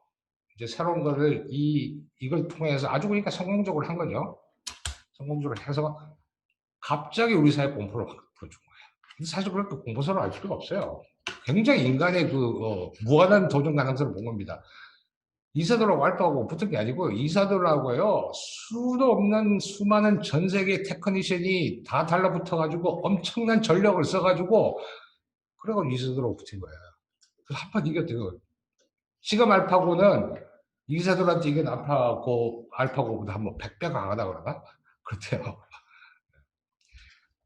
이제 새로운 거를 이걸 통해서 아주 그러니까 성공적으로 한 거죠. 성공적으로 해서 갑자기 우리 사회 공포를 확 풀어준 거예요. 근데 사실 그렇게 공포스러워 할 필요가 없어요. 굉장히 인간의 무한한 도전 가능성을 본 겁니다. 이사도라고 알파고 붙은 게 아니고 이사도라고요. 수도 없는 수많은 전 세계 테크니션이 다 달라붙어가지고 엄청난 전력을 써가지고 그래가 이사도라고 붙은 거예요. 한판 이겼대요. 지금 알파고는 이사도한테 이긴 알파고보다 한번 100배 강하다 그러나? 그렇대요.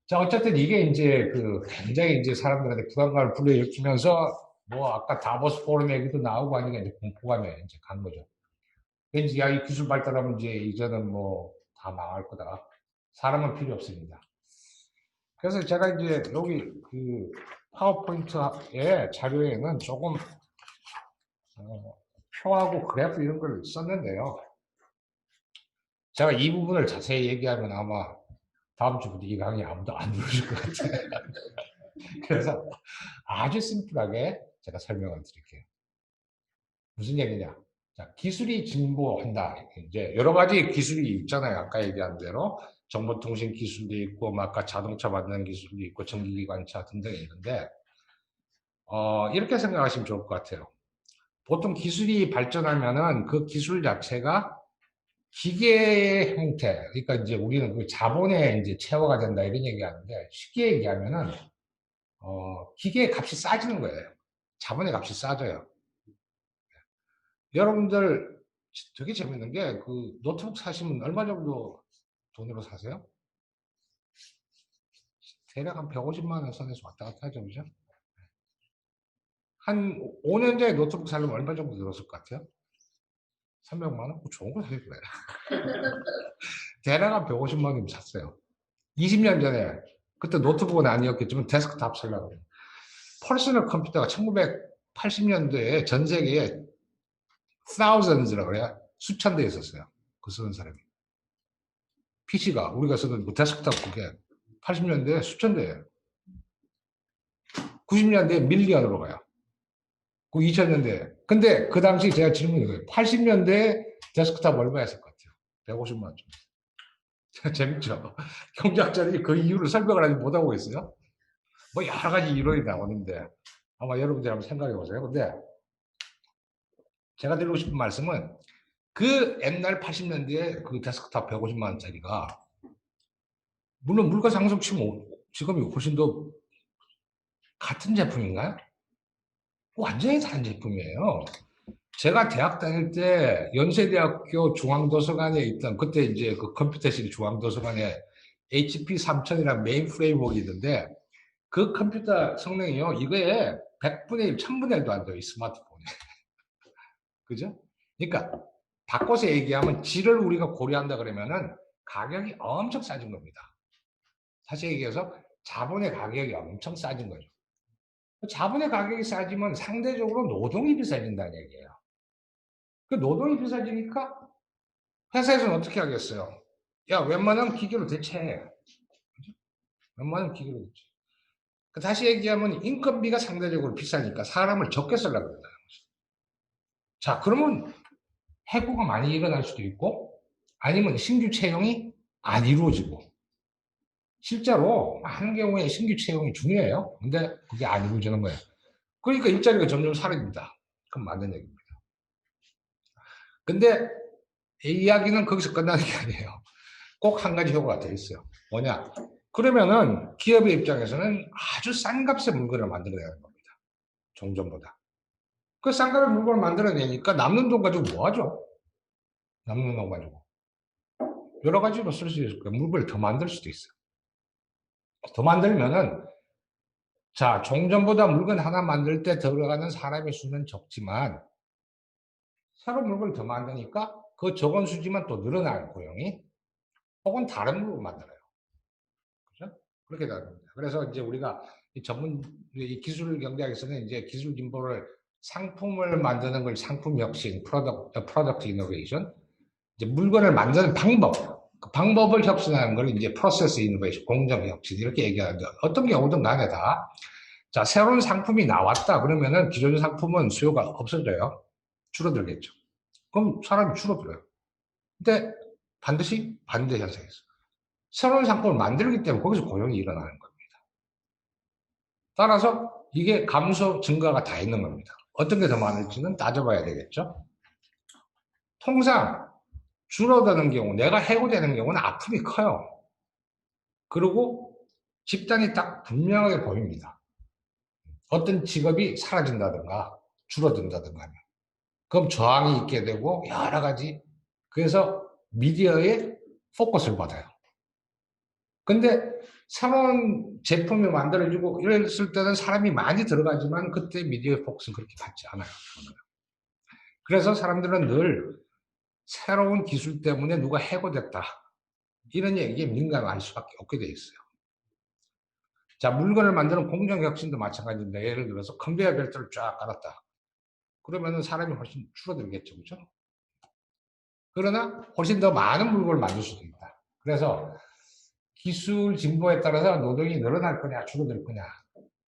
자, 어쨌든 이게 이제 굉장히 이제 사람들한테 부담감을 불러일으키면서 뭐 아까 다보스 포럼 얘기도 나오고 하니까 이제 공포감에 이제 간 거죠. 왠지 야, 이 기술 발달하면 이제 이제는 뭐 다 망할 거다. 사람은 필요 없습니다. 그래서 제가 이제 여기 파워포인트의 자료에는 조금 표하고 그래프 이런 걸 썼는데요. 제가 이 부분을 자세히 얘기하면 아마 다음 주부터 이 강의 아무도 안 들어줄 것 같아요. 그래서 아주 심플하게 제가 설명을 드릴게요. 무슨 얘기냐? 자, 기술이 진보한다. 이제 여러 가지 기술이 있잖아요. 아까 얘기한 대로 정보통신 기술도 있고, 뭐 아까 자동차 만드는 기술도 있고, 전기기관차 등등 있는데, 이렇게 생각하시면 좋을 것 같아요. 보통 기술이 발전하면은 그 기술 자체가 기계 형태, 그러니까 이제 우리는 그 자본의 이제 체화가 된다 이런 얘기하는데 쉽게 얘기하면은 기계의 값이 싸지는 거예요. 자본의 값이 싸져요. 여러분들 되게 재밌는 게 그 노트북 사시면 얼마 정도 돈으로 사세요? 대략 한 150만 원 선에서 왔다 갔다 하죠, 그죠? 한 5년 전에 노트북 사려면 얼마 정도 들었을 것 같아요? 300만 원? 좋은 거 사실 거예요. 대략 한 150만 원이면 샀어요. 20년 전에 그때 노트북은 아니었겠지만 데스크탑 쓰려고 퍼스널 컴퓨터가 1980년대에 전 세계에 thousands라고 그래요. 수천 대 있었어요. 그 쓰는 사람이. PC가 우리가 쓰는 그 데스크탑 그게 80년대에 수천 대예요. 90년대에 밀리언으로 가요. 그 2000년대. 근데 그 당시 제가 질문이 거예요. 80년대에 데스크탑 얼마였을 것 같아요? 150만 원 정도. 재밌죠? 경제학자들이 그 이유를 설명을 아직 못하고 있어요. 뭐 여러 가지 이론이 나오는데 아마 여러분들이 한번 생각해 보세요. 근데 제가 드리고 싶은 말씀은 그 옛날 80년대에 그 데스크탑 150만 원짜리가 물론 물가 상승 치면 지금이 훨씬 더 같은 제품인가요? 완전히 다른 제품이에요. 제가 대학 다닐 때 연세대학교 중앙도서관에 있던 그때 이제 그 컴퓨터실 중앙도서관에 HP 3000이라는 메인 프레임워크가 있는데 그 컴퓨터 성능이요. 이거에 100분의 1, 1000분의 1도 안 돼요. 이 스마트폰에. 그죠? 그러니까 바꿔서 얘기하면 질을 우리가 고려한다 그러면은 가격이 엄청 싸진 겁니다. 사실 얘기해서 자본의 가격이 엄청 싸진 거죠. 자본의 가격이 싸지면 상대적으로 노동이 비싸진다는 얘기예요. 그 노동이 비싸지니까 회사에서는 어떻게 하겠어요? 야, 웬만하면 기계로 대체해. 그죠? 웬만하면 기계로 대체. 다시 얘기하면 인건비가 상대적으로 비싸니까 사람을 적게 쓰려고 그러다. 자, 그러면 해고가 많이 일어날 수도 있고, 아니면 신규 채용이 안 이루어지고, 실제로 많은 경우에 신규 채용이 중요해요. 근데 그게 안 이루어지는 거예요. 그러니까 일자리가 점점 사라진다. 그럼 맞는 얘기입니다. 근데 이 이야기는 거기서 끝나는 게 아니에요. 꼭 한 가지 효과가 더 있어요. 뭐냐? 그러면은 기업의 입장에서는 아주 싼 값의 물건을 만들어내는 겁니다. 종전보다. 그 싼 값의 물건을 만들어내니까 남는 돈 가지고 뭐 하죠? 남는 돈 가지고. 여러 가지로 쓸 수 있을 거예요. 물건을 더 만들 수도 있어요. 더 만들면은, 자, 종전보다 물건 하나 만들 때 들어가는 사람의 수는 적지만, 새로운 물건을 더 만드니까 그 적은 수지만 또 늘어나는 고용이, 혹은 다른 물건을 만들어요. 그죠? 그렇게 되는 겁니다. 그래서 이제 우리가 이 기술 경제학에서는 이제 기술 진보를 상품을 만드는 걸 상품 혁신, 프로덕트 이노베이션, 이제 물건을 만드는 방법, 그 방법을 혁신하는 걸 이제 프로세스 이노베이션, 공정 혁신 이렇게 얘기하는데 어떤 경우든 간에 다 자, 새로운 상품이 나왔다 그러면은 기존 상품은 수요가 없어져요. 줄어들겠죠. 그럼 사람이 줄어들어요. 근데 반드시 반대 현상이 있어요. 새로운 상품을 만들기 때문에 거기서 고용이 일어나는 겁니다. 따라서 이게 감소 증가가 다 있는 겁니다. 어떤 게 더 많을지는 따져봐야 되겠죠. 통상 줄어드는 경우, 내가 해고되는 경우는 아픔이 커요. 그리고 집단이 딱 분명하게 보입니다. 어떤 직업이 사라진다든가 줄어든다든가 하면. 그럼 저항이 있게 되고 여러 가지. 그래서 미디어에 포커스를 받아요. 근데 새로운 제품이 만들어지고 이랬을 때는 사람이 많이 들어가지만 그때 미디어의 포커스는 그렇게 받지 않아요. 그래서 사람들은 늘 새로운 기술 때문에 누가 해고됐다. 이런 얘기에 민감할 수밖에 없게 돼 있어요. 자, 물건을 만드는 공정혁신도 마찬가지인데 예를 들어서 컨베이어 벨트를 쫙 깔았다. 그러면은 사람이 훨씬 줄어들겠죠. 그죠? 그러나 훨씬 더 많은 물건을 만들 수도 있다. 그래서 기술 진보에 따라서 노동이 늘어날 거냐 줄어들 거냐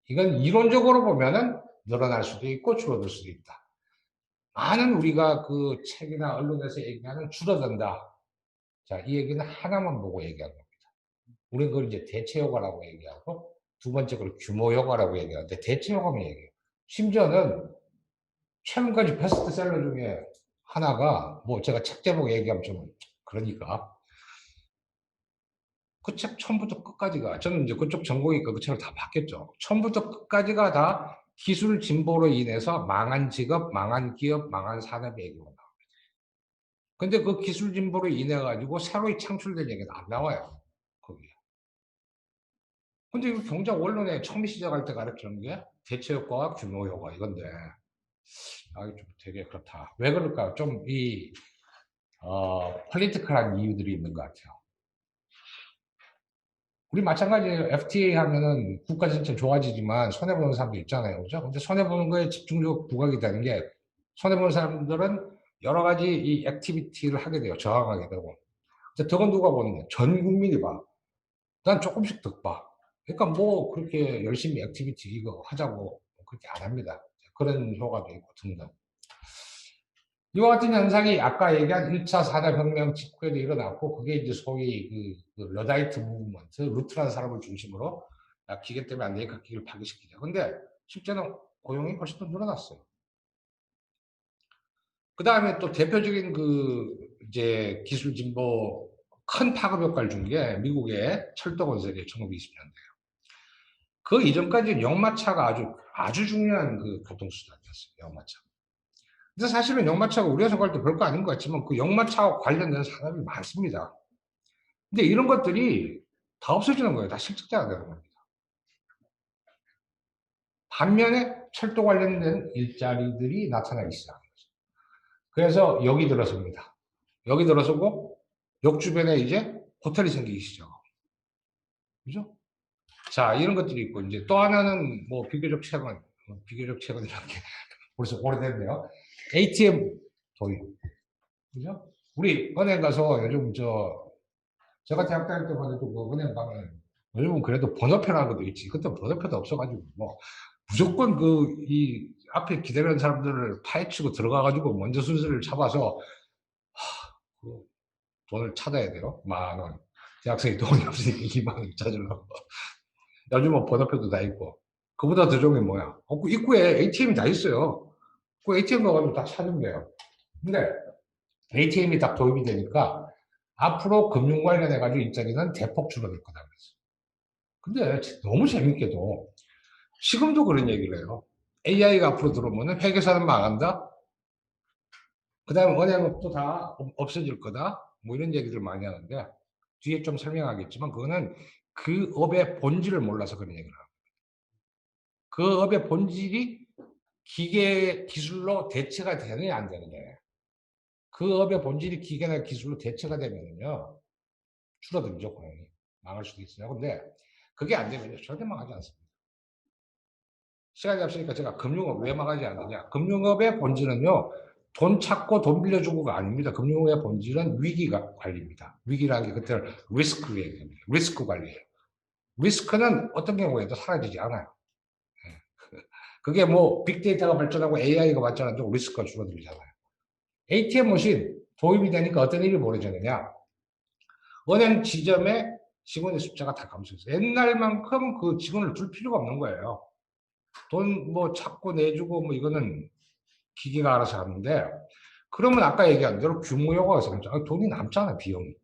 이건 이론적으로 보면은 늘어날 수도 있고 줄어들 수도 있다. 많은 우리가 그 책이나 언론에서 얘기하는 줄어든다. 자, 이 얘기는 하나만 보고 얘기하는 겁니다. 우리는 그걸 이제 대체 효과라고 얘기하고 두 번째 걸 규모 효과라고 얘기하는데 대체 효과만 얘기해요. 심지어는 최근까지 베스트셀러 중에 하나가 뭐 제가 책 제목 얘기하면 좀 그러니까 그 책 처음부터 끝까지가 저는 이제 그쪽 전공이니까 그 책을 다 봤겠죠. 처음부터 끝까지가 다 기술 진보로 인해서 망한 직업, 망한 기업, 망한 산업 얘기가 나옵니다. 근데 그 기술 진보로 인해 가지고 새로이 창출된 얘기는 안 나와요. 거기에. 근데 이거 경제 원론에 처음 시작할 때 가르치는 게 대체 효과와 규모 효과 이건데 아, 좀 되게 그렇다. 왜 그럴까? 좀 폴리티컬한 이유들이 있는 것 같아요. 우리 마찬가지예요. FTA 하면은 국가 전체 좋아지지만 손해보는 사람도 있잖아요. 그죠? 근데 손해보는 거에 집중적으로 부각이 되는 게 손해보는 사람들은 여러 가지 이 액티비티를 하게 돼요. 저항하게 되고. 근데 저건 누가 보는 거야? 전 국민이 봐. 난 조금씩 더 봐. 그러니까 뭐 그렇게 열심히 액티비티 이거 하자고 그렇게 안 합니다. 그런 효과도 있고 등등. 이와 같은 현상이 아까 얘기한 1차 산업혁명 직후에도 일어났고, 그게 이제 소위 그 러다이트 무브먼트, 루트라는 사람을 중심으로, 야, 기계 때문에 안 되니까 기계를 파괴시키자. 근데 실제는 고용이 훨씬 더 늘어났어요. 그 다음에 또 대표적인 이제 기술 진보 큰 파급 효과를 준 게 미국의 철도 건설이에요. 1920년대. 그 이전까지 역마차가 아주 중요한 그 교통수단이었어요. 역마차. 근데 사실은 역마차가 우리가 생각할 때 별거 아닌 것 같지만 그 역마차와 관련된 산업이 많습니다. 근데 이런 것들이 다 없어지는 거예요. 다 실직자가 되는 겁니다. 반면에 철도 관련된 일자리들이 나타나기 시작합니다. 그래서 여기 들어섭니다. 여기 들어서고 역 주변에 이제 호텔이 생기기 시작하고. 그죠? 자, 이런 것들이 있고, 이제 또 하나는 뭐 비교적 최근 이렇게 벌써 오래됐네요. ATM 도입. 그죠? 우리 은행 가서 요즘 제가 대학 다닐 때만 해도 그 은행 가면 요즘은 그래도 번호표라는 것도 있지. 그때 번호표도 없어가지고 뭐 무조건 이 앞에 기다리는 사람들을 파헤치고 들어가가지고 먼저 순서를 잡아서 그 돈을 찾아야 돼요. 10,000원. 대학생이 돈이 없으니까 20,000원 찾으려고. 요즘은 번호표도 다 있고. 그보다 더 좋은 게 뭐야? 그 입구에 ATM이 다 있어요. 그 ATM 가가지고 다 찾으면 돼요. 근데 ATM이 딱 도입이 되니까 앞으로 금융 관련해가지고 일자리는 대폭 줄어들 거다 그랬어. 근데 너무 재밌게도 지금도 그런 얘기를 해요. AI가 앞으로 들어오면 회계사는 망한다? 그 다음에 은행업도 다 없어질 거다? 뭐 이런 얘기들 많이 하는데 뒤에 좀 설명하겠지만 그거는 그 업의 본질을 몰라서 그런 얘기를 하고 그 업의 본질이 기계 기술로 대체가 되느냐 안 되느냐 그 업의 본질이 기계나 기술로 대체가 되면요 줄어들죠 고용이 망할 수도 있어요. 근데 그게 안 되면요 절대 망하지 않습니다. 시간이 없으니까 제가 금융업 왜 망하지 않느냐. 금융업의 본질은요. 돈 찾고 돈 빌려주고가 아닙니다. 금융업의 본질은 위기 관리입니다. 위기라는 게 그때는 리스크 얘기입니다. 리스크 관리예요. 리스크는 어떤 경우에도 사라지지 않아요. 그게 뭐 빅데이터가 발전하고 AI가 발전하고 리스크가 줄어들잖아요. ATM 머신 도입이 되니까 어떤 일이 벌어지느냐. 은행 지점에 직원의 숫자가 다 감소했어요. 옛날만큼 그 직원을 둘 필요가 없는 거예요. 돈 뭐 찾고 내주고 뭐 이거는 기계가 알아서 하는데 그러면 아까 얘기한 대로 규모 효과가 생기죠. 돈이 남잖아 비용이.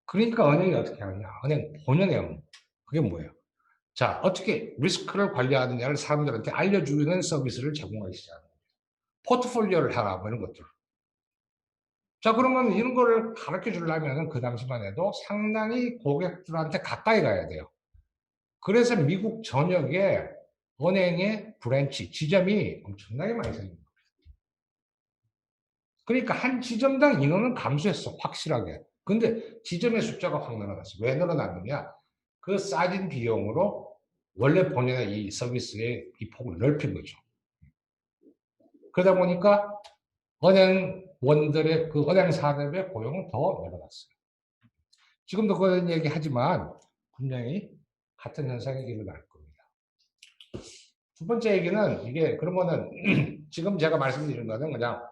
그러니까 은행이 어떻게 하느냐. 은행 본연의 업무. 그게 뭐예요? 자 어떻게 리스크를 관리하느냐를 사람들한테 알려주는 서비스를 제공하기 시작합니다. 포트폴리오를 하라 뭐 이런 것들. 자 그러면 이런 거를 가르쳐 주려면 그 당시만 해도 상당히 고객들한테 가까이 가야 돼요. 그래서 미국 전역에 은행의 브랜치, 지점이 엄청나게 많이 생깁니다. 그러니까 한 지점당 인원은 감소했어, 확실하게. 근데 지점의 숫자가 확 늘어났어. 왜 늘어났느냐? 그 싸진 비용으로 원래 본연의 이 서비스의 이 폭을 넓힌 거죠. 그러다 보니까 은행원들의 그 은행 산업의 고용은 더 늘어났어요. 지금도 그런 얘기 하지만 분명히 같은 현상이 일어날 겁니다. 두 번째 얘기는 이게 그러면은 지금 제가 말씀드린 거는 그냥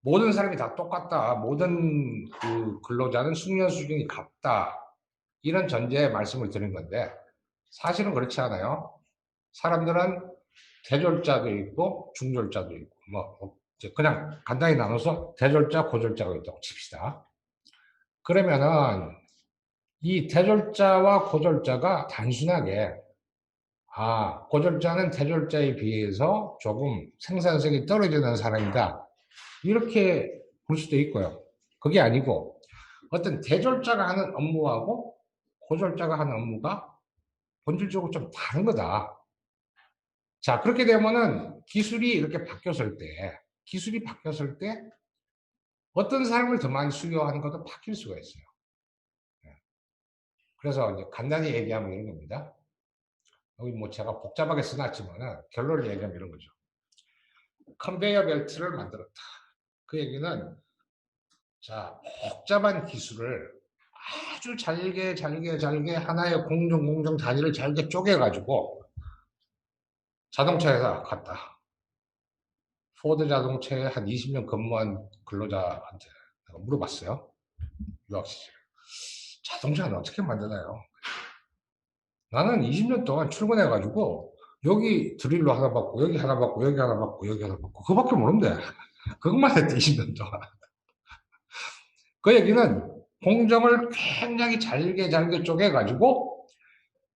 모든 사람이 다 똑같다. 모든 그 근로자는 숙련 수준이 같다. 이런 전제에 말씀을 드린 건데 사실은 그렇지 않아요. 사람들은 대졸자도 있고 중졸자도 있고 뭐 그냥 간단히 나눠서 대졸자, 고졸자가 있다고 칩시다. 그러면은 이 대졸자와 고졸자가 단순하게 고졸자는 대졸자에 비해서 조금 생산성이 떨어지는 사람이다. 이렇게 볼 수도 있고요. 그게 아니고 어떤 대졸자가 하는 업무하고 고졸자가 하는 업무가 본질적으로 좀 다른 거다. 자, 그렇게 되면은 기술이 바뀌었을 때 어떤 사람을 더 많이 수요하는 것도 바뀔 수가 있어요. 네. 그래서 이제 간단히 얘기하면 이런 겁니다. 여기 뭐 제가 복잡하게 써놨지만 결론을 얘기하면 이런 거죠. 컨베이어 벨트를 만들었다. 그 얘기는 자, 복잡한 기술을 아주 잘게 하나의 공정 단위를 잘게 쪼개가지고 자동차회사 갔다. 포드 자동차에 한 20년 근무한 근로자한테 내가 물어봤어요. 유학 시절. 자동차는 어떻게 만드나요? 나는 20년 동안 출근해가지고 여기 드릴로 하나 받고 여기 하나 받고 여기 하나 받고 여기 하나 받고 그거밖에 모르는데 그것만 했대 20년 동안. 그 얘기는 공정을 굉장히 잘게 쪼개가지고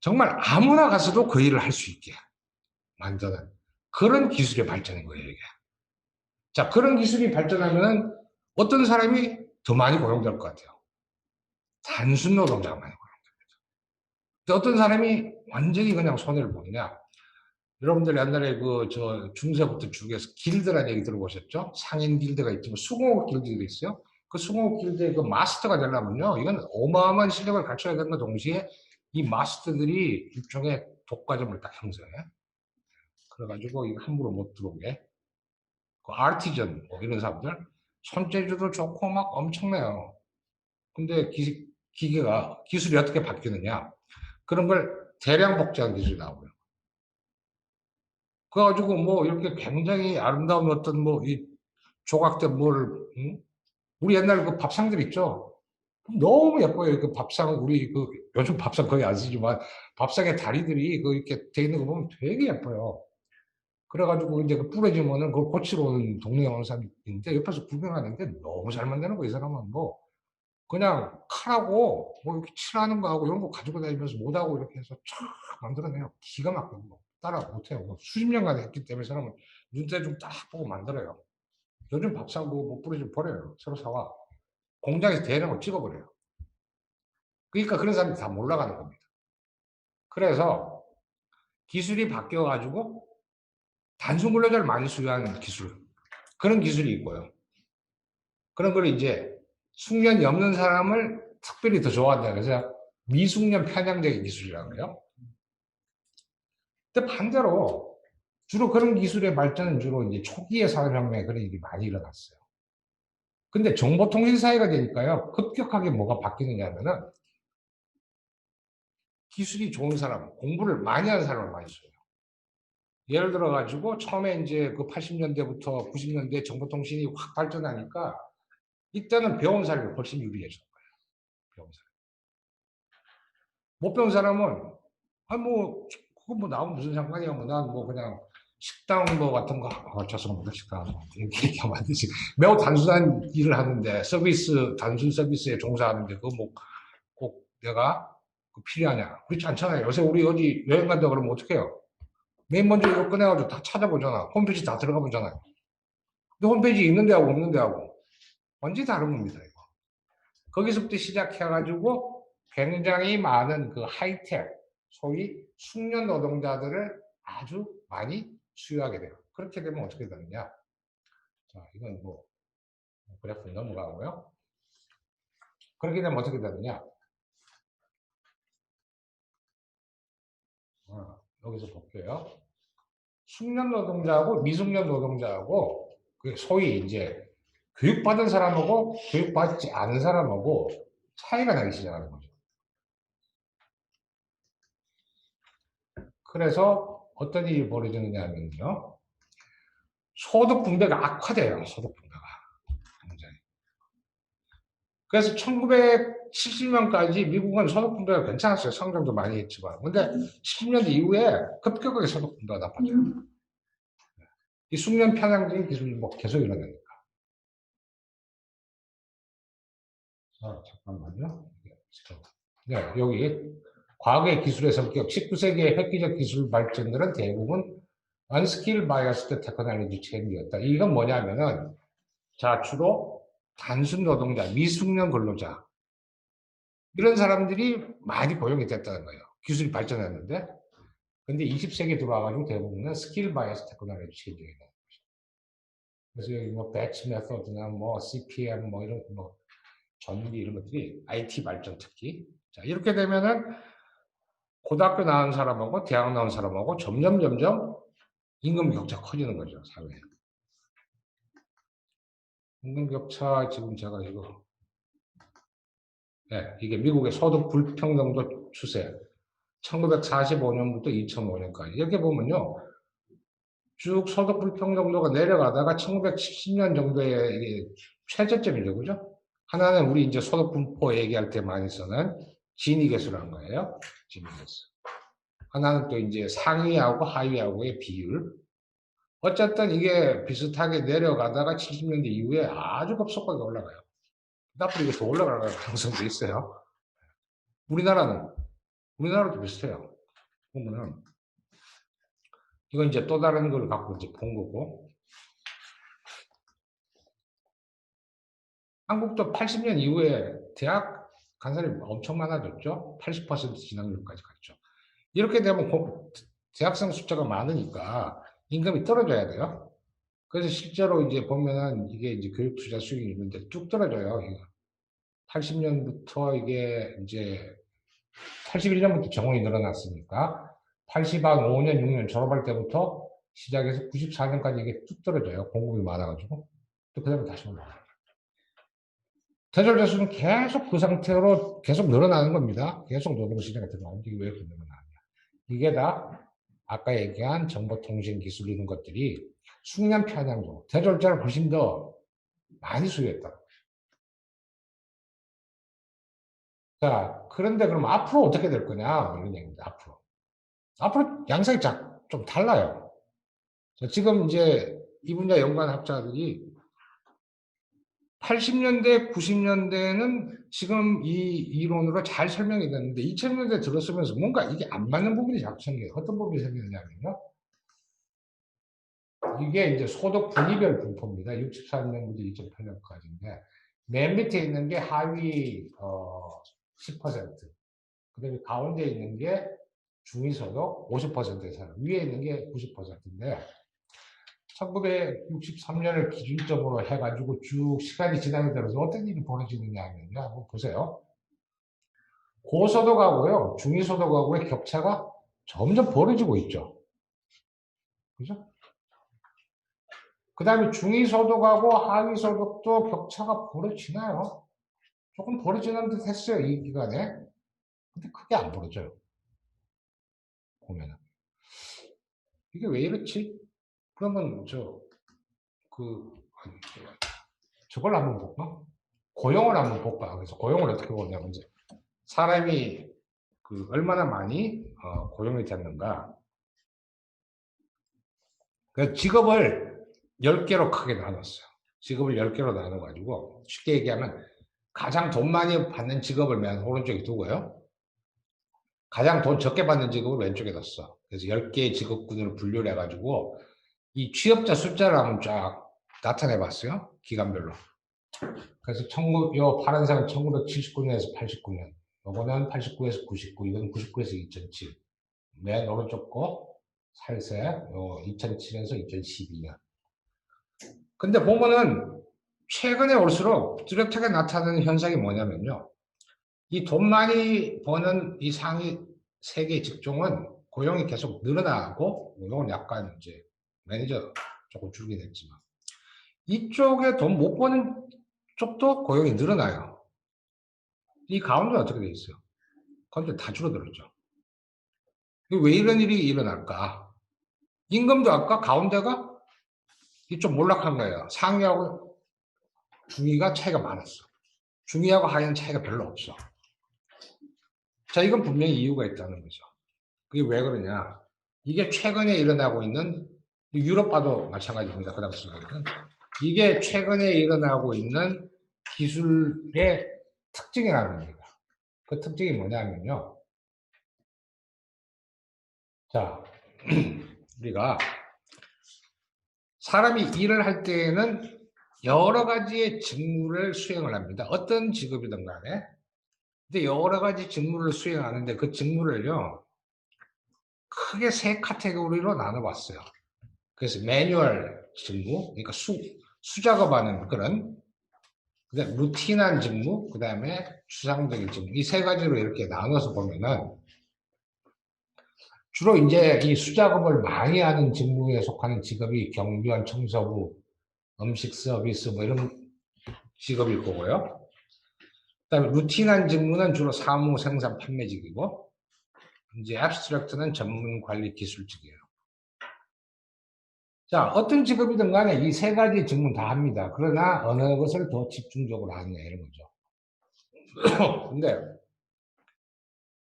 정말 아무나 가서도 그 일을 할 수 있게 만드는 그런 기술의 발전인 거예요, 이게. 자, 그런 기술이 발전하면 어떤 사람이 더 많이 고용될 것 같아요. 단순 노동자가 많이 고용됩니다. 어떤 사람이 완전히 그냥 손해를 보느냐. 여러분들 옛날에 중세부터 중에서 길드라는 얘기 들어보셨죠? 상인 길드가 있지만 수공업 길드가 있어요. 그 수공업 길드의 그 마스터가 되려면요. 이건 어마어마한 실력을 갖춰야 되는 것 동시에 이 마스터들이 일종의 독과점을 딱 형성해. 그래가지고 이거 함부로 못 들어오게. 그 아티전 뭐 이런 사람들 손재주도 좋고 막 엄청나요. 근데 기계가 기술이 어떻게 바뀌느냐? 그런 걸 대량 복제하는 기술이 나오고요. 그래가지고 뭐 이렇게 굉장히 아름다운 어떤 뭐 이 조각된 응? 우리 옛날 그 밥상들 있죠? 너무 예뻐요. 그 밥상 우리 그 요즘 밥상 거의 안 쓰지만 밥상의 다리들이 그 이렇게 돼 있는 거 보면 되게 예뻐요. 그래가지고 이제 그 부러지면은 그걸 고치러 오는 동네에 오는 사람이 있는데 옆에서 구경하는데 너무 잘 만드는 거 이 사람은 뭐 그냥 칼하고 뭐 이렇게 칠하는 거하고 이런 거 가지고 다니면서 못하고 이렇게 해서 쫙 만들어내요. 기가 막히고 뭐 따라 못해요. 뭐 수십 년간 했기 때문에 사람은 눈대중 딱 보고 만들어요. 요즘 밥상 못 부러지면 버려요. 새로 사와. 공장에서 대량으로 찍어버려요. 그러니까 그런 사람이 다 몰라가는 겁니다. 그래서 기술이 바뀌어가지고 단순 근로자를 많이 수요하는 기술. 그런 기술이 있고요. 그런 걸 이제 숙련이 없는 사람을 특별히 더 좋아한다. 그래서 미숙련 편향적인 기술이라고 해요. 근데 반대로 주로 그런 기술의 발전은 주로 이제 초기의 산업혁명에 그런 일이 많이 일어났어요. 근데 정보통신 사회가 되니까요. 급격하게 뭐가 바뀌느냐면은 기술이 좋은 사람, 공부를 많이 하는 사람을 많이 써요. 예를 들어 가지고 처음에 이제 그 80년대부터 90년대 정보통신이 확 발전하니까 이때는 배운 사람이 훨씬 유리해졌어요. 배운 사람. 못 배운 사람은 뭐 그거 뭐 나하고 무슨 상관이야. 뭐 난 뭐 그냥 식당 뭐 같은 거 죄송합니다. 식당 이렇게 얘기하면 안 되지. 매우 단순한 일을 하는데 단순 서비스에 종사하는데 그거 뭐 꼭 내가 필요하냐? 그렇지 않잖아요. 요새 우리 어디 여행 간다 그러면 어떻게 해요? 맨 먼저 이거 꺼내가지고 다 찾아보잖아. 홈페이지 다 들어가 보잖아요. 근데 홈페이지 있는 데하고 없는 데하고 완전히 다른 겁니다. 이거. 거기서부터 시작해가지고 굉장히 많은 그 하이텍, 소위 숙련 노동자들을 아주 많이 수요하게 돼요. 그렇게 되면 어떻게 되느냐? 자, 이건 뭐 그래프 넘어가고요. 그렇게 되면 어떻게 되느냐? 여기서 볼게요. 숙련 노동자하고 미숙련 노동자하고 그 소위 이제 교육받은 사람하고 교육받지 않은 사람하고 차이가 나기 시작하는 거죠. 그래서 어떤 일이 벌어지느냐 하면요. 소득 분배가 악화돼요. 소득 분배가. 굉장히. 그래서 1970년까지 미국은 소득 분배가 괜찮았어요. 성장도 많이 했지만. 근데 70년대 이후에 급격하게 소득 분배가 나빠져요. 이 숙련 편향적인 기술이 뭐 계속 일어나니까. 잠깐만요. 네, 여기 과거의 기술의 성격, 19세기의 획기적 기술 발전들은 대부분 unskill biased technology change였다. 이건 뭐냐면은 자 주로 단순 노동자, 미숙련 근로자 이런 사람들이 많이 고용이 됐다는 거예요. 기술이 발전했는데 근데 20세기 들어와가지고 대부분은 스킬 바이어스 테크놀로지 체인지가 있는 거죠. 그래서 여기 뭐 배치 메소드나 뭐 CPM 뭐 이런 뭐 전기 이런 것들이 IT 발전 특히 자 이렇게 되면은 고등학교 나온 사람하고 대학 나온 사람하고 점점 임금 격차 커지는 거죠 사회에. 임금 격차 지금 제가 이거 네, 이게 미국의 소득 불평등도 추세 1945년부터 2005년까지 이렇게 보면요 쭉 소득 불평등도가 내려가다가 1970년 정도에 이게 최저점이죠 그죠? 하나는 우리 이제 소득 분포 얘기할 때 많이 쓰는 지니 계수라는 거예요 지니 계수. 하나는 또 이제 상위하고 하위하고의 비율. 어쨌든 이게 비슷하게 내려가다가 70년대 이후에 아주 급속하게 올라가요. 앞으로 이게 더 올라갈 가능성도 있어요. 우리나라도 비슷해요. 보면은 이건 이제 또 다른 걸 갖고 이제 본 거고 한국도 80년 이후에 대학 간 사람이 엄청 많아졌죠. 80% 진학률까지 갔죠. 이렇게 되면 재학생 숫자가 많으니까 임금이 떨어져야 돼요. 그래서 실제로 이제 보면은 이게 이제 교육 투자 수익이 있는데 쭉 떨어져요. 80년부터 이게 이제 81년부터 정원이 늘어났으니까 85년, 6년 졸업할 때부터 시작해서 94년까지 이게 쭉 떨어져요. 공급이 많아가지고. 또 그 다음에 다시 올라가요. 대졸자수는 계속 그 상태로 계속 늘어나는 겁니다. 계속 노동시장에 들어가는데 이게 왜 이렇게 늘어나냐. 이게 다 아까 얘기한 정보통신기술 이런 것들이 숙련 편향적으로 대졸자를 훨씬 더 많이 수요했다. 자, 그런데 그럼 앞으로 어떻게 될 거냐 이런 얘기입니다. 앞으로 양상이 좀 달라요. 자, 지금 이제 이 분야 연구한 학자들이 80년대, 90년대는 지금 이 이론으로 잘 설명이 됐는데 2000년대 들어서면서 뭔가 이게 안 맞는 부분이 자꾸 생겨요. 어떤 부분이 생기느냐면요. 이게 이제 소득 분위별 분포입니다. 63년부터 2008년까지인데 맨 밑에 있는 게 하위 10%, 그다음에 가운데 있는 게 중위소득 50%의 사람, 위에 있는 게 90%인데 1963년을 기준점으로 해가지고 쭉 시간이 지나게 되면서 어떤 일이 벌어지느냐 하면요. 한번 보세요. 고소득하고요, 중위소득하고의 격차가 점점 벌어지고 있죠. 그죠? 그 다음에 중위소득하고 하위소득도 격차가 벌어지나요? 조금 벌어지는 듯 했어요, 이 기간에. 근데 크게 안 벌어져요. 보면은. 이게 왜 이렇지? 그러면 저걸 한번 볼까? 고용을 한번 볼까? 그래서 고용을 어떻게 보냐면, 이제 사람이 얼마나 많이 고용이 됐는가. 그래서 직업을 10개로 크게 나눴어요. 직업을 10개로 나눠가지고, 쉽게 얘기하면, 가장 돈 많이 받는 직업을 맨 오른쪽에 두고요. 가장 돈 적게 받는 직업을 왼쪽에 뒀어. 그래서 10개의 직업군으로 분류를 해가지고, 이 취업자 숫자를 한번 쫙 나타내 봤어요. 기간별로. 그래서 요 파란색은 1979년에서 89년. 요거는 89에서 99, 이건 99에서 2007. 맨 오른쪽 거 살색, 요 2007에서 2012년. 근데 보면은 최근에 올수록 뚜렷하게 나타나는 현상이 뭐냐면요. 이 돈 많이 버는 이 상위 세 개의 직종은 고용이 계속 늘어나고, 이건 약간 이제 매니저 조금 줄긴 했지만, 이쪽에 돈 못 버는 쪽도 고용이 늘어나요. 이 가운데 어떻게 돼 있어요? 가운데 다 줄어들었죠. 왜 이런 일이 일어날까? 임금도 아까 가운데가 좀 몰락한 거예요. 상위하고 중위가 차이가 많았어. 중위하고 하위는 차이가 별로 없어. 자, 이건 분명히 이유가 있다는 거죠. 그게 왜 그러냐? 이게 최근에 일어나고 있는, 유럽과도 마찬가지입니다. 그 당시에는. 이게 최근에 일어나고 있는 기술의 특징이라는 겁니다. 그 특징이 뭐냐면요. 자, 우리가 사람이 일을 할 때에는 여러 가지의 직무를 수행을 합니다. 어떤 직업이든 간에. 근데 여러 가지 직무를 수행하는데 그 직무를요, 크게 세 카테고리로 나눠봤어요. 그래서 매뉴얼 직무, 그러니까 수작업하는 그런, 그다음 루틴한 직무, 그 다음에 추상적인 직무, 이 세 가지로 이렇게 나눠서 보면은 주로 이제 이 수작업을 많이 하는 직무에 속하는 직업이 경비원, 청소부, 음식 서비스 뭐 이런 직업일 거고요. 그다음에 루틴한 직무는 주로 사무, 생산, 판매직이고, 이제 abstract는 전문 관리 기술직이에요. 자, 어떤 직업이든 간에 이 세 가지 직무는 다 합니다. 그러나 어느 것을 더 집중적으로 하느냐 이런 거죠. 근데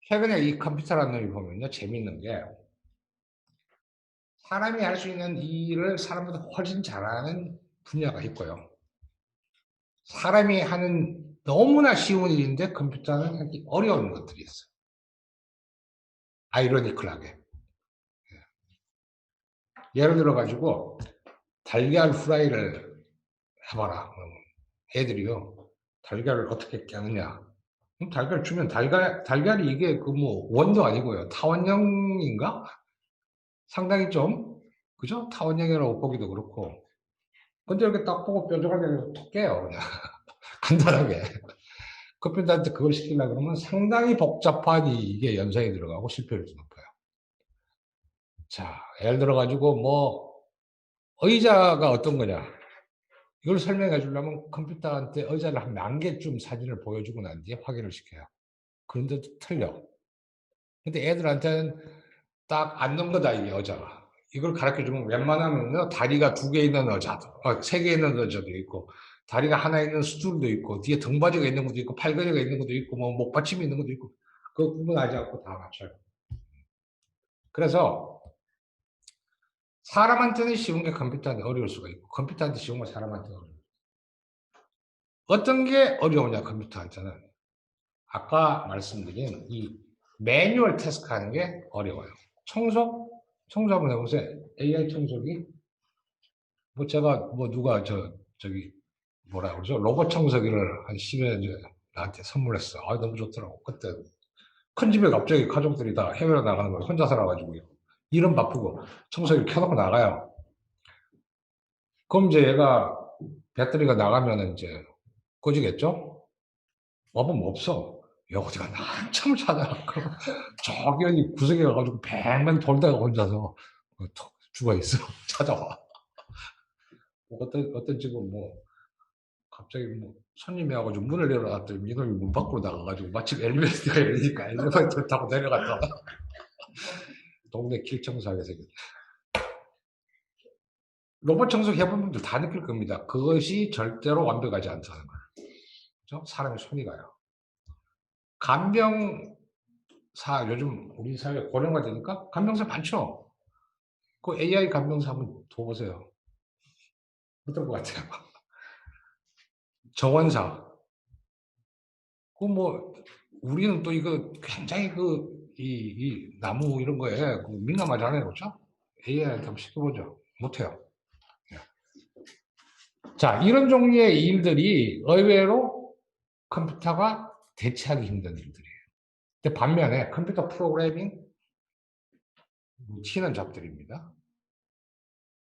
최근에 이 컴퓨터라는 놈이 보면요, 재밌는 게 사람이 할 수 있는 일을 사람보다 훨씬 잘하는 분야가 있고요. 사람이 하는 너무나 쉬운 일인데 컴퓨터는 하기 어려운 것들이 있어요. 아이러니컬하게. 예를 들어가지고 달걀 후라이를 해봐라. 애들이요. 달걀을 어떻게 깨느냐. 달걀 주면 달걀이 이게 그 뭐 원도 아니고요. 타원형인가? 상당히 좀, 그죠? 타원형이라고 보기도 그렇고. 근데 이렇게 딱 보고 뾰족하게 톡 깨요, 그냥. 간단하게. 컴퓨터한테 그걸 시키려고 그러면 상당히 복잡한 이게 연산이 들어가고 실패율도 높아요. 자, 예를 들어가지고 뭐, 의자가 어떤 거냐. 이걸 설명해 주려면 컴퓨터한테 의자를 한 10,000개쯤 사진을 보여주고 난 뒤에 확인을 시켜요. 그런데도 틀려. 근데 애들한테는 딱 앉는 거다, 이게 의자가. 이걸 가르쳐 주면 웬만하면 다리가 2개 있는 의자도, 3개 있는 의자도 있고, 다리가 하나 있는 스툴도 있고, 뒤에 등받이가 있는 것도 있고, 팔걸이가 있는 것도 있고, 뭐 목받침이 있는 것도 있고, 그거 구분하지 않고 다 맞춰요. 그래서 사람한테는 쉬운 게 컴퓨터한테 어려울 수가 있고, 컴퓨터한테 쉬운 건 사람한테 어려워요. 어떤 게 어려우냐, 컴퓨터한테는. 아까 말씀드린 이 매뉴얼 태스크 하는 게 어려워요. 청소? 청소 한번 해보세요. AI 청소기? 뭐 제가 뭐 누가 저기 뭐라 그러죠? 로봇 청소기를 한 10여 년 전에 나한테 선물했어. 아, 너무 좋더라고. 그때 큰 집에 갑자기 가족들이 다 해외로 나가는 거예요. 혼자 살아가지고 이름 바쁘고 청소기를 켜놓고 나가요. 그럼 이제 얘가 배터리가 나가면은 이제 꺼지겠죠? 와보면 없어. 얘 어디 갔나 한참 찾아갖고 저기 어디 구석에 가가지고 뱅뱅 돌다가 혼자서 턱 죽어있어. 찾아와. 뭐 어떤 집은 뭐 갑자기 뭐 손님이 와가지고 문을 열어놨더니 이놈이 문 밖으로 나가가지고 마침 엘리베이터가 열리니까 엘리베이터 타고 내려갔다가 동네 길 청소하게 생겼네. 로봇 청소기 해본 분들 다 느낄 겁니다. 그것이 절대로 완벽하지 않다는 거예요. 그죠? 사람의 손이 가요. 간병사, 요즘 우리 사회 고령화 되니까 간병사 많죠? 그 AI 간병사 한번 둬보세요. 어떨 것 같아요? 정원사. 그 뭐, 우리는 또 이거 굉장히 이 나무 이런 거에 그 민감하잖아요. 그렇죠? AI한테 한번 시켜보죠. 못해요. 자, 이런 종류의 일들이 의외로 컴퓨터가 대체하기 힘든 일들이에요. 근데 반면에 컴퓨터 프로그래밍, 튀는 잡들입니다.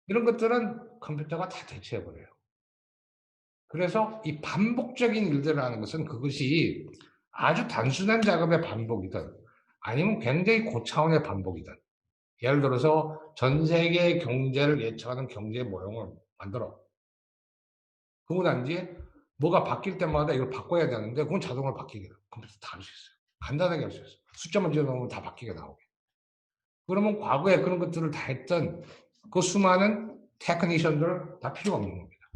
이런 것들은 컴퓨터가 다 대체해버려요. 그래서 이 반복적인 일들을 하는 것은 그것이 아주 단순한 작업의 반복이든 아니면 굉장히 고차원의 반복이든 예를 들어서 전 세계 경제를 예측하는 경제 모형을 만들어. 그러고 난 뒤에 뭐가 바뀔 때마다 이걸 바꿔야 되는데 그건 자동으로 바뀌게 돼요. 컴퓨터 다 할 수 있어요. 간단하게 할 수 있어요. 숫자만 집어넣으면 다 바뀌게 나오게. 그러면 과거에 그런 것들을 다 했던 그 수많은 테크니션들 다 필요가 없는 겁니다.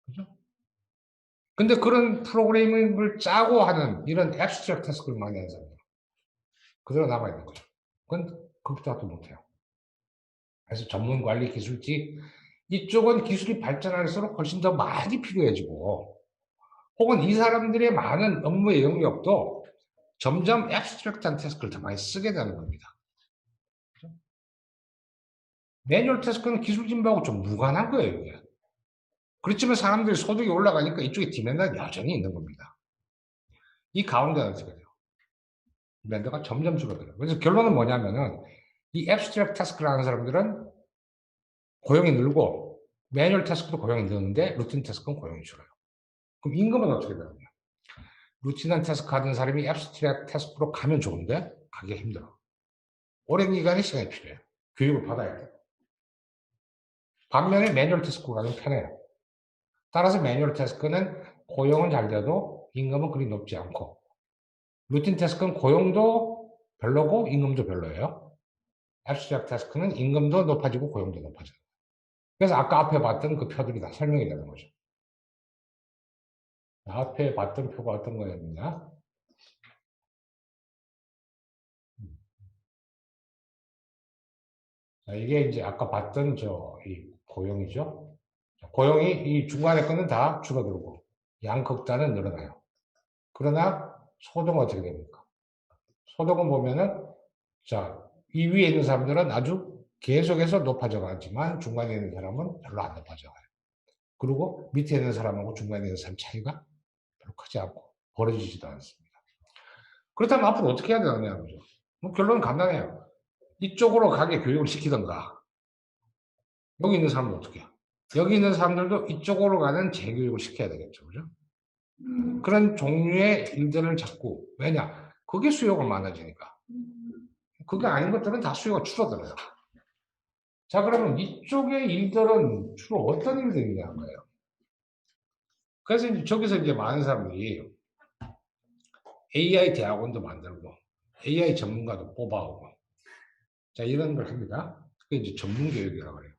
그죠? 근데 그런 프로그래밍을 짜고 하는 이런 앱스트랙트 태스크를 많이 하는 사람들 그대로 남아있는 거죠. 그건 컴퓨터도 못해요. 그래서 전문 관리 기술직 이쪽은 기술이 발전할수록 훨씬 더 많이 필요해지고 혹은 이 사람들의 많은 업무의 영역도 점점 앱스트랙트한 태스크를 더 많이 쓰게 되는 겁니다. 그렇죠? 매뉴얼 태스크는 기술 진보하고 좀 무관한 거예요. 이게. 그렇지만 사람들이 소득이 올라가니까 이쪽에 디맨드가 여전히 있는 겁니다. 이 가운데는 어떻게 돼요? 디맨드가 점점 줄어들어요. 그래서 결론은 뭐냐면은 이 앱스트랙트 태스크를 하는 사람들은 고용이 늘고 매뉴얼 태스크도 고용이 느는데 루틴 태스크는 고용이 줄어요. 그럼 임금은 어떻게 되느냐? 루틴한 태스크 하는 사람이 앱스트랙트 태스크로 가면 좋은데 가기가 힘들어. 오랜 기간의 시간이 필요해요. 교육을 받아야 돼요. 반면에 매뉴얼 태스크가 좀 편해요. 따라서 매뉴얼 태스크는 고용은 잘 돼도 임금은 그리 높지 않고 루틴 태스크는 고용도 별로고 임금도 별로예요. 앱스트랙트 태스크는 임금도 높아지고 고용도 높아져요. 그래서 아까 앞에 봤던 그 표들이 다 설명이 되는 거죠. 앞에 봤던 표가 어떤 거였느냐? 자, 이게 이제 아까 봤던 이 고용이죠. 고용이 이 중간에 거는 다 줄어들고 양극단은 늘어나요. 그러나 소득은 어떻게 됩니까? 소득은 보면은 자, 이 위에 있는 사람들은 아주 계속해서 높아져 가지만 중간에 있는 사람은 별로 안 높아져 가요. 그리고 밑에 있는 사람하고 중간에 있는 사람 차이가 별로 크지 않고 벌어지지도 않습니다. 그렇다면 앞으로 어떻게 해야 되느냐, 그죠? 뭐 결론은 간단해요. 이쪽으로 가게 교육을 시키던가. 여기 있는 사람은 어떻게 해요? 여기 있는 사람들도 이쪽으로 가는 재교육을 시켜야 되겠죠. 그죠? 그런 종류의 일들을 자꾸, 왜냐? 그게 수요가 많아지니까. 그게 아닌 것들은 다 수요가 줄어들어요. 자, 그러면 이쪽의 일들은 주로 어떤 일들이냐는 거예요. 그래서 이제 저기서 이제 많은 사람들이 AI 대학원도 만들고, AI 전문가도 뽑아오고, 자, 이런 걸 합니다. 그게 이제 전문교육이라고 그래요.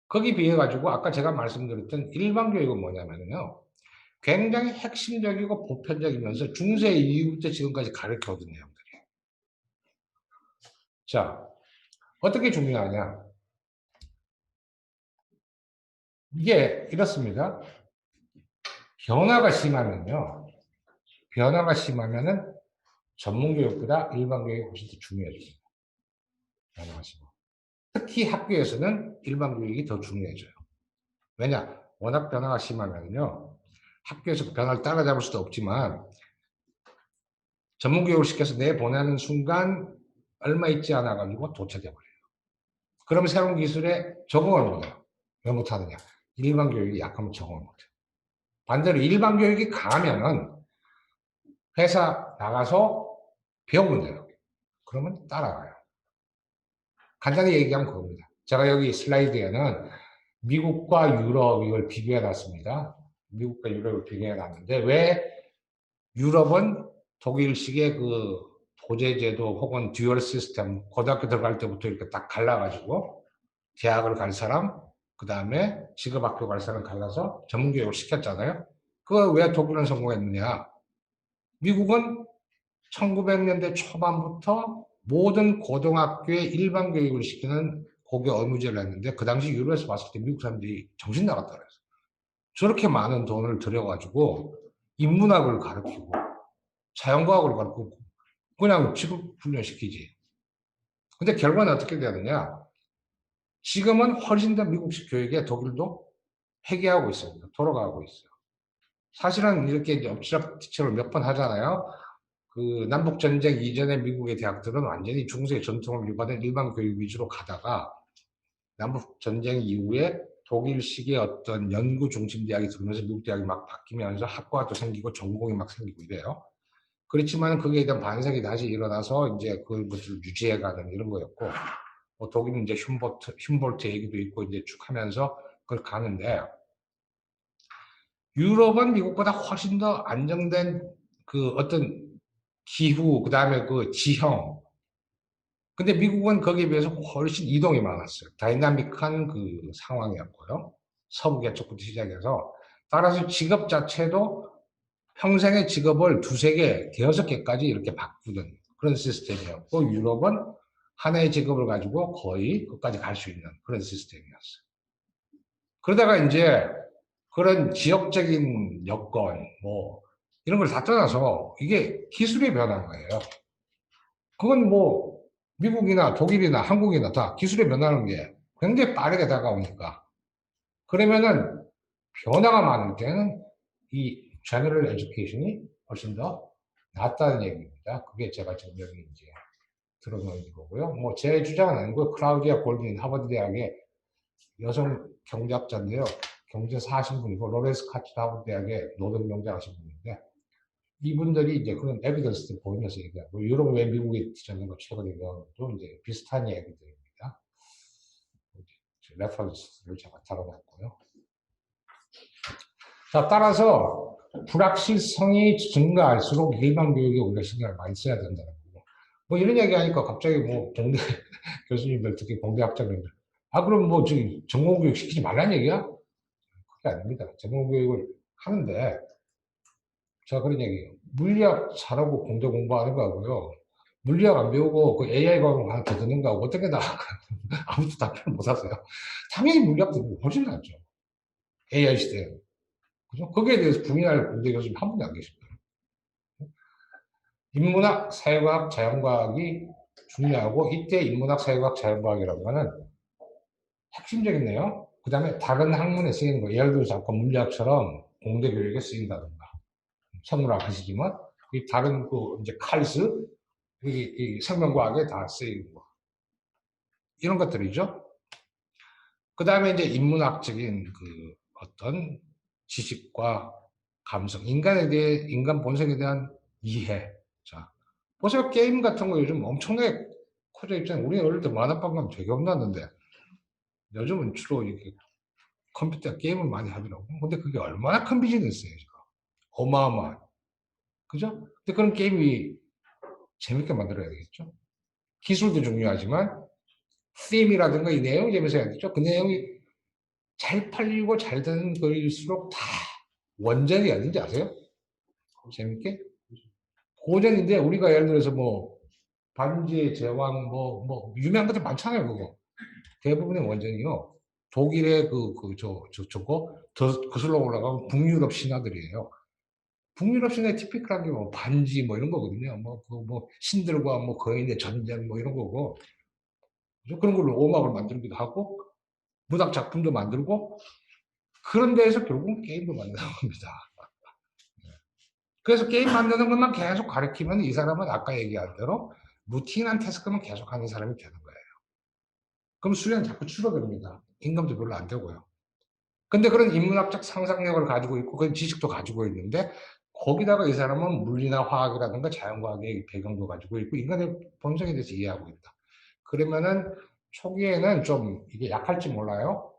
거기 비해 가지고 아까 제가 말씀드렸던 일반 교육은 뭐냐면요. 굉장히 핵심적이고 보편적이면서 중세 이후부터 지금까지 가르쳐 오던 내용들이에요. 자, 어떻게 중요하냐? 이게 이렇습니다. 변화가 심하면요. 변화가 심하면은 전문교육보다 일반 교육이 훨씬 더 중요해집니다. 변화가 심하고. 특히 학교에서는 일반 교육이 더 중요해져요. 왜냐? 워낙 변화가 심하면요. 학교에서 변화를 따라잡을 수도 없지만 전문교육을 시켜서 내보내는 순간 얼마 있지 않아 가지고 도태돼 버려요. 그러면 새로운 기술에 적응을 못해요. 왜 못하느냐? 일반 교육이 약하면 적응을 못해요. 반대로 일반 교육이 강하면은 회사 나가서 배우면 돼요. 그러면 따라가요. 간단히 얘기하면 그겁니다. 제가 여기 슬라이드에는 미국과 유럽 이걸 비교해 놨습니다. 미국과 유럽을 비교해 놨는데 왜 유럽은 독일식의 그 도제제도 혹은 듀얼 시스템 고등학교 들어갈 때부터 이렇게 딱 갈라가지고 대학을 갈 사람 그 다음에 직업학교 갈 사람 갈라서 전문교육을 시켰잖아요. 그거 왜 독일은 성공했느냐? 미국은 1900년대 초반부터 모든 고등학교에 일반 교육을 시키는 고교 의무제를 했는데 그 당시 유럽에서 봤을 때 미국 사람들이 정신 나갔다 그랬어요. 저렇게 많은 돈을 들여가지고 인문학을 가르치고 자연과학을 가르치고 그냥 직업 훈련시키지. 근데 결과는 어떻게 되느냐? 지금은 훨씬 더 미국식 교육에 독일도 회귀하고 있습니다. 돌아가고 있어요. 사실은 이렇게 이제 엎치락뒤치락을 몇 번 하잖아요. 그 남북전쟁 이전에 미국의 대학들은 완전히 중세 전통을 유발한 일반 교육 위주로 가다가 남북전쟁 이후에 독일식의 어떤 연구 중심 대학이 들어오면서 미국 대학이 막 바뀌면서 학과도 생기고 전공이 막 생기고 이래요. 그렇지만 거기에 대한 반색이 다시 일어나서 이제 그것들을 유지해가는 이런 거였고, 뭐 독일은 이제 흉볼트 얘기도 있고 이제 쭉 하면서 그걸 가는데, 유럽은 미국보다 훨씬 더 안정된 그 어떤 기후, 그 다음에 그 지형. 근데 미국은 거기에 비해서 훨씬 이동이 많았어요. 다이나믹한 그 상황이었고요. 서부계 쪽부터 시작해서. 따라서 직업 자체도 평생의 직업을 두세 개, 대여섯 개까지 이렇게 바꾸는 그런 시스템이었고, 유럽은 하나의 직업을 가지고 거의 끝까지 갈 수 있는 그런 시스템이었어요. 그러다가 이제 그런 지역적인 여건, 뭐, 이런 걸 다 떠나서 이게 기술의 변화인 거예요. 그건 뭐, 미국이나 독일이나 한국이나 다 기술의 변화는 게 굉장히 빠르게 다가오니까. 그러면은 변화가 많을 때는 이 제너럴 에듀케이션이 훨씬 더 낫다는 얘기입니다. 그게 제가 지금 여기 이제 들어놓은 거고요. 뭐 제 주장은 아니고 클라우디아 골든 하버드 대학의 여성 경제학자인데요. 경제사 하신 분이고 로렌스 카츠도 하버드 대학의 노벨 경제하신 분인데 이분들이 이제 그런 에비던스를 보이면서 얘기하고 유럽은 왜 미국에 뒤졌는 거 최근에 이런 것도 이제 비슷한 얘기들입니다. 레퍼런스를 제가 달아놨고요. 자, 따라서 불확실성이 증가할수록 일반 교육에 우리가 신경을 많이 써야 된다는 거고. 뭐 이런 얘기 하니까 갑자기 뭐 공대 교수님들, 특히 공대 학자분들, 아, 그럼 뭐 저기 전공교육 시키지 말라는 얘기야? 그게 아닙니다. 전공교육을 하는데, 제가 그런 얘기예요. 물리학 잘하고 공대 공부하는 거하고요. 물리학 안 배우고 그 AI 과목 하나 더 듣는 거하고 어떻게 다 아무도 답변을 못 하세요. 당연히 물리학 듣는 거 훨씬 낫죠. AI 시대에. 그죠? 거기에 대해서 부인할 공대 교수님 한 분이 안 계십니다. 인문학, 사회과학, 자연과학이 중요하고 이때 인문학, 사회과학, 자연과학이라고 하는 핵심적이네요. 그 다음에 다른 학문에 쓰이는 거, 예를 들어서 아까 물리학처럼 공대 교육에 쓰인다든가, 천문학 하시지만, 이 다른 그 이제 칼스, 이 생명과학에 다 쓰이는 거. 이런 것들이죠. 그 다음에 이제 인문학적인 그 어떤 지식과 감성, 인간 본성에 대한 이해. 자, 보세요. 게임 같은 거 요즘 엄청나게 커져 있잖아요. 우리 어릴 때 만화방 가면 되게 없났는데, 요즘은 주로 이렇게 컴퓨터 게임을 많이 하더라고. 근데 그게 얼마나 큰 비즈니스예요, 지금. 어마어마한. 그죠? 근데 그런 게임이 재밌게 만들어야 되겠죠? 기술도 중요하지만, 팀이라든가 이 내용이 재밌어야겠죠? 그 내용이 잘 팔리고 잘 되는 거일수록 다 원전이 어딘지 아세요? 재밌게? 고전인데 우리가 예를 들어서 뭐 반지의 제왕 유명한 것들 많잖아요, 그거. 대부분의 원전이요. 독일의 저거 더 거슬러 올라가면 북유럽 신화들이에요. 북유럽 신화의 티피컬한 게 뭐 반지 뭐 이런 거거든요. 뭐 신들과 뭐 거인의 전쟁 뭐 이런 거고. 그런 걸로 오막을 만들기도 하고 문학 작품도 만들고 그런 데에서 결국은 게임도 만드는 겁니다. 그래서 게임 만드는 것만 계속 가르치면 이 사람은 아까 얘기한 대로 루틴한 태스크만 계속 하는 사람이 되는 거예요. 그럼 수량이 자꾸 줄어듭니다. 임금도 별로 안 되고요. 근데 그런 인문학적 상상력을 가지고 있고 그런 지식도 가지고 있는데 거기다가 이 사람은 물리나 화학이라든가 자연과학의 배경도 가지고 있고 인간의 본성에 대해서 이해하고 있다. 그러면은 초기에는 좀 이게 약할지 몰라요.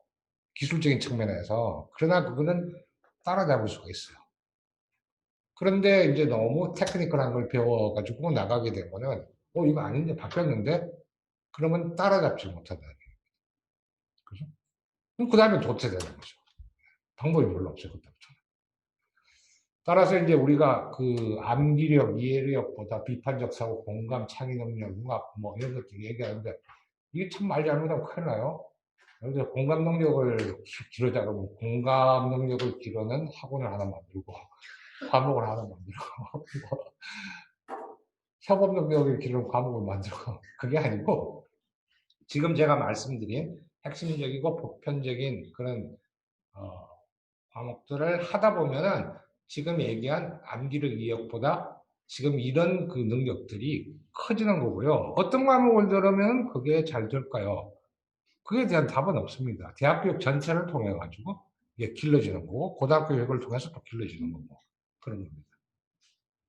기술적인 측면에서. 그러나 그거는 따라잡을 수가 있어요. 그런데 이제 너무 테크니컬한 걸 배워가지고 나가게 되면은, 이거 아닌데 바뀌었는데? 그러면 따라잡지 못한다는 얘기예요. 그죠? 그럼 그 다음에 도태되는 거죠. 방법이 별로 없어요, 그때부터. 따라서 이제 우리가 그 암기력, 이해력보다 비판적 사고, 공감, 창의 능력, 융합, 뭐 이런 것들 얘기하는데, 이게 참 말 잘못하면 큰일 나요. 그래서 공감 능력을 기르자고, 공감 능력을 기르는 학원을 하나 만들고, 과목을 하나 만들고, 협업 능력을 기르는 과목을 만들고, 그게 아니고, 지금 제가 말씀드린 핵심적이고 보편적인 그런 어, 과목들을 하다 보면은 지금 얘기한 암기력 이력보다 지금 이런 그 능력들이 커지는 거고요. 어떤 과목을 들으면 그게 잘 될까요? 그에 대한 답은 없습니다. 대학교육 전체를 통해 가지고 이게 길러지는 거고 고등학교 교육을 통해서 또 길러지는 거고 그런 겁니다.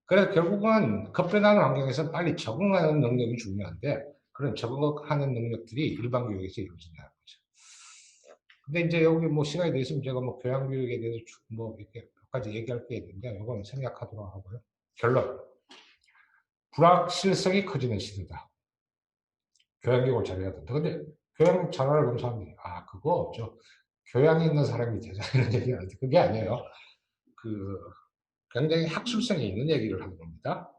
그래서 결국은 급변하는 환경에서 빨리 적응하는 능력이 중요한데 그런 적응하는 능력들이 일반 교육에서 이루어진다는 거죠. 근데 이제 여기 뭐 시간이 돼 있으면 제가 뭐 교양교육에 대해서 뭐 이렇게 몇 가지 얘기할 게 있는데 이건 생략하도록 하고요. 결론. 불확실성이 커지는 시대다. 교양교육을 잘해야 된다. 근데 교양교육 잘하는 사람들이 그거 교양이 있는 사람이 되자 이런 얘기를 하는데 그게 아니에요. 그 굉장히 학술성이 있는 얘기를 하는 겁니다.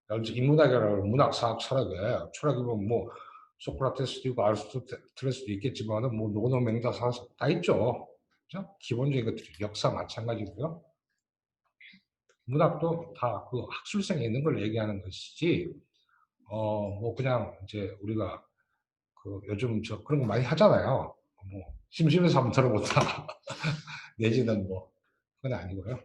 인문학이라는 문학, 사학, 철학이면 뭐 소크라테스도 있고 아리스토텔레스도 있겠지만은 뭐 노노 맹자 사서 다 있죠. 그죠? 기본적인 것들이 역사 마찬가지고요. 문학도 다 그 학술성이 있는 걸 얘기하는 것이지 뭐 그냥 이제 우리가 그 요즘 그런 거 많이 하잖아요. 뭐 심심해서 한번 들어보자 내지는 뭐 그건 아니고요.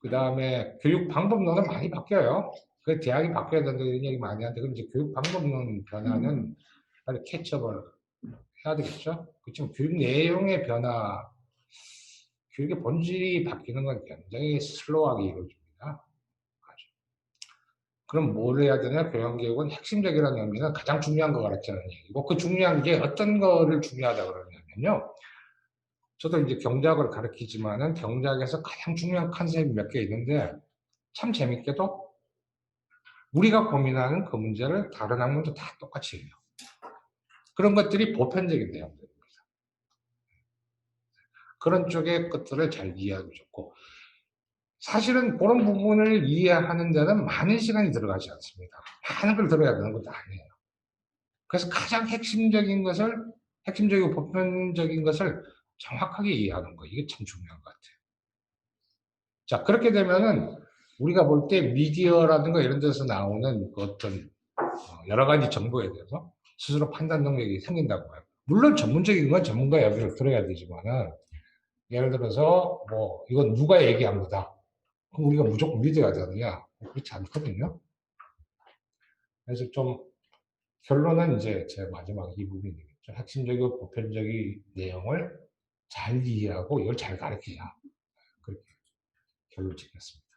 그 다음에 교육 방법론은 많이 바뀌어요. 그 대학이 바뀌어야 된다 이런 얘기 많이 하는데 그럼 이제 교육 방법론 변화는 빨리 캐치업을 해야 되겠죠. 그렇지만 교육 내용의 변화, 교육의 본질이 바뀌는 건 굉장히 슬로우하게 이루어집니다. 그럼 뭘 해야 되냐? 교양교육은 핵심적이라는 의미는 가장 중요한 거 가르치는 얘기고 그 중요한 게 어떤 거를 중요하다 그러냐면요. 저도 이제 경제학을 가르치지만은 경제학에서 가장 중요한 컨셉이 몇 개 있는데 참 재밌게도 우리가 고민하는 그 문제를 다른 학문도 다 똑같이 해요. 그런 것들이 보편적인 내용들입니다. 그런 쪽의 것들을 잘 이해하고 좋고 사실은 그런 부분을 이해하는 데는 많은 시간이 들어가지 않습니다. 많은 걸 들어야 되는 것도 아니에요. 그래서 가장 핵심적이고 보편적인 것을 정확하게 이해하는 거, 이게 참 중요한 것 같아요. 자, 그렇게 되면은 우리가 볼 때 미디어라든가 이런 데서 나오는 그 어떤 여러 가지 정보에 대해서 스스로 판단 능력이 생긴다고 해요. 물론 전문적인 건 전문가 이야기를 들어야 되지만은 예를 들어서 뭐 이건 누가 얘기한 거다. 그럼 우리가 무조건 믿어야 되느냐? 그렇지 않거든요. 그래서 좀 결론은 이제 제 마지막 이 부분이 되겠죠. 핵심적이고 보편적인 내용을 잘 이해하고 이걸 잘 가르치자. 그렇게 결론 짓겠습니다.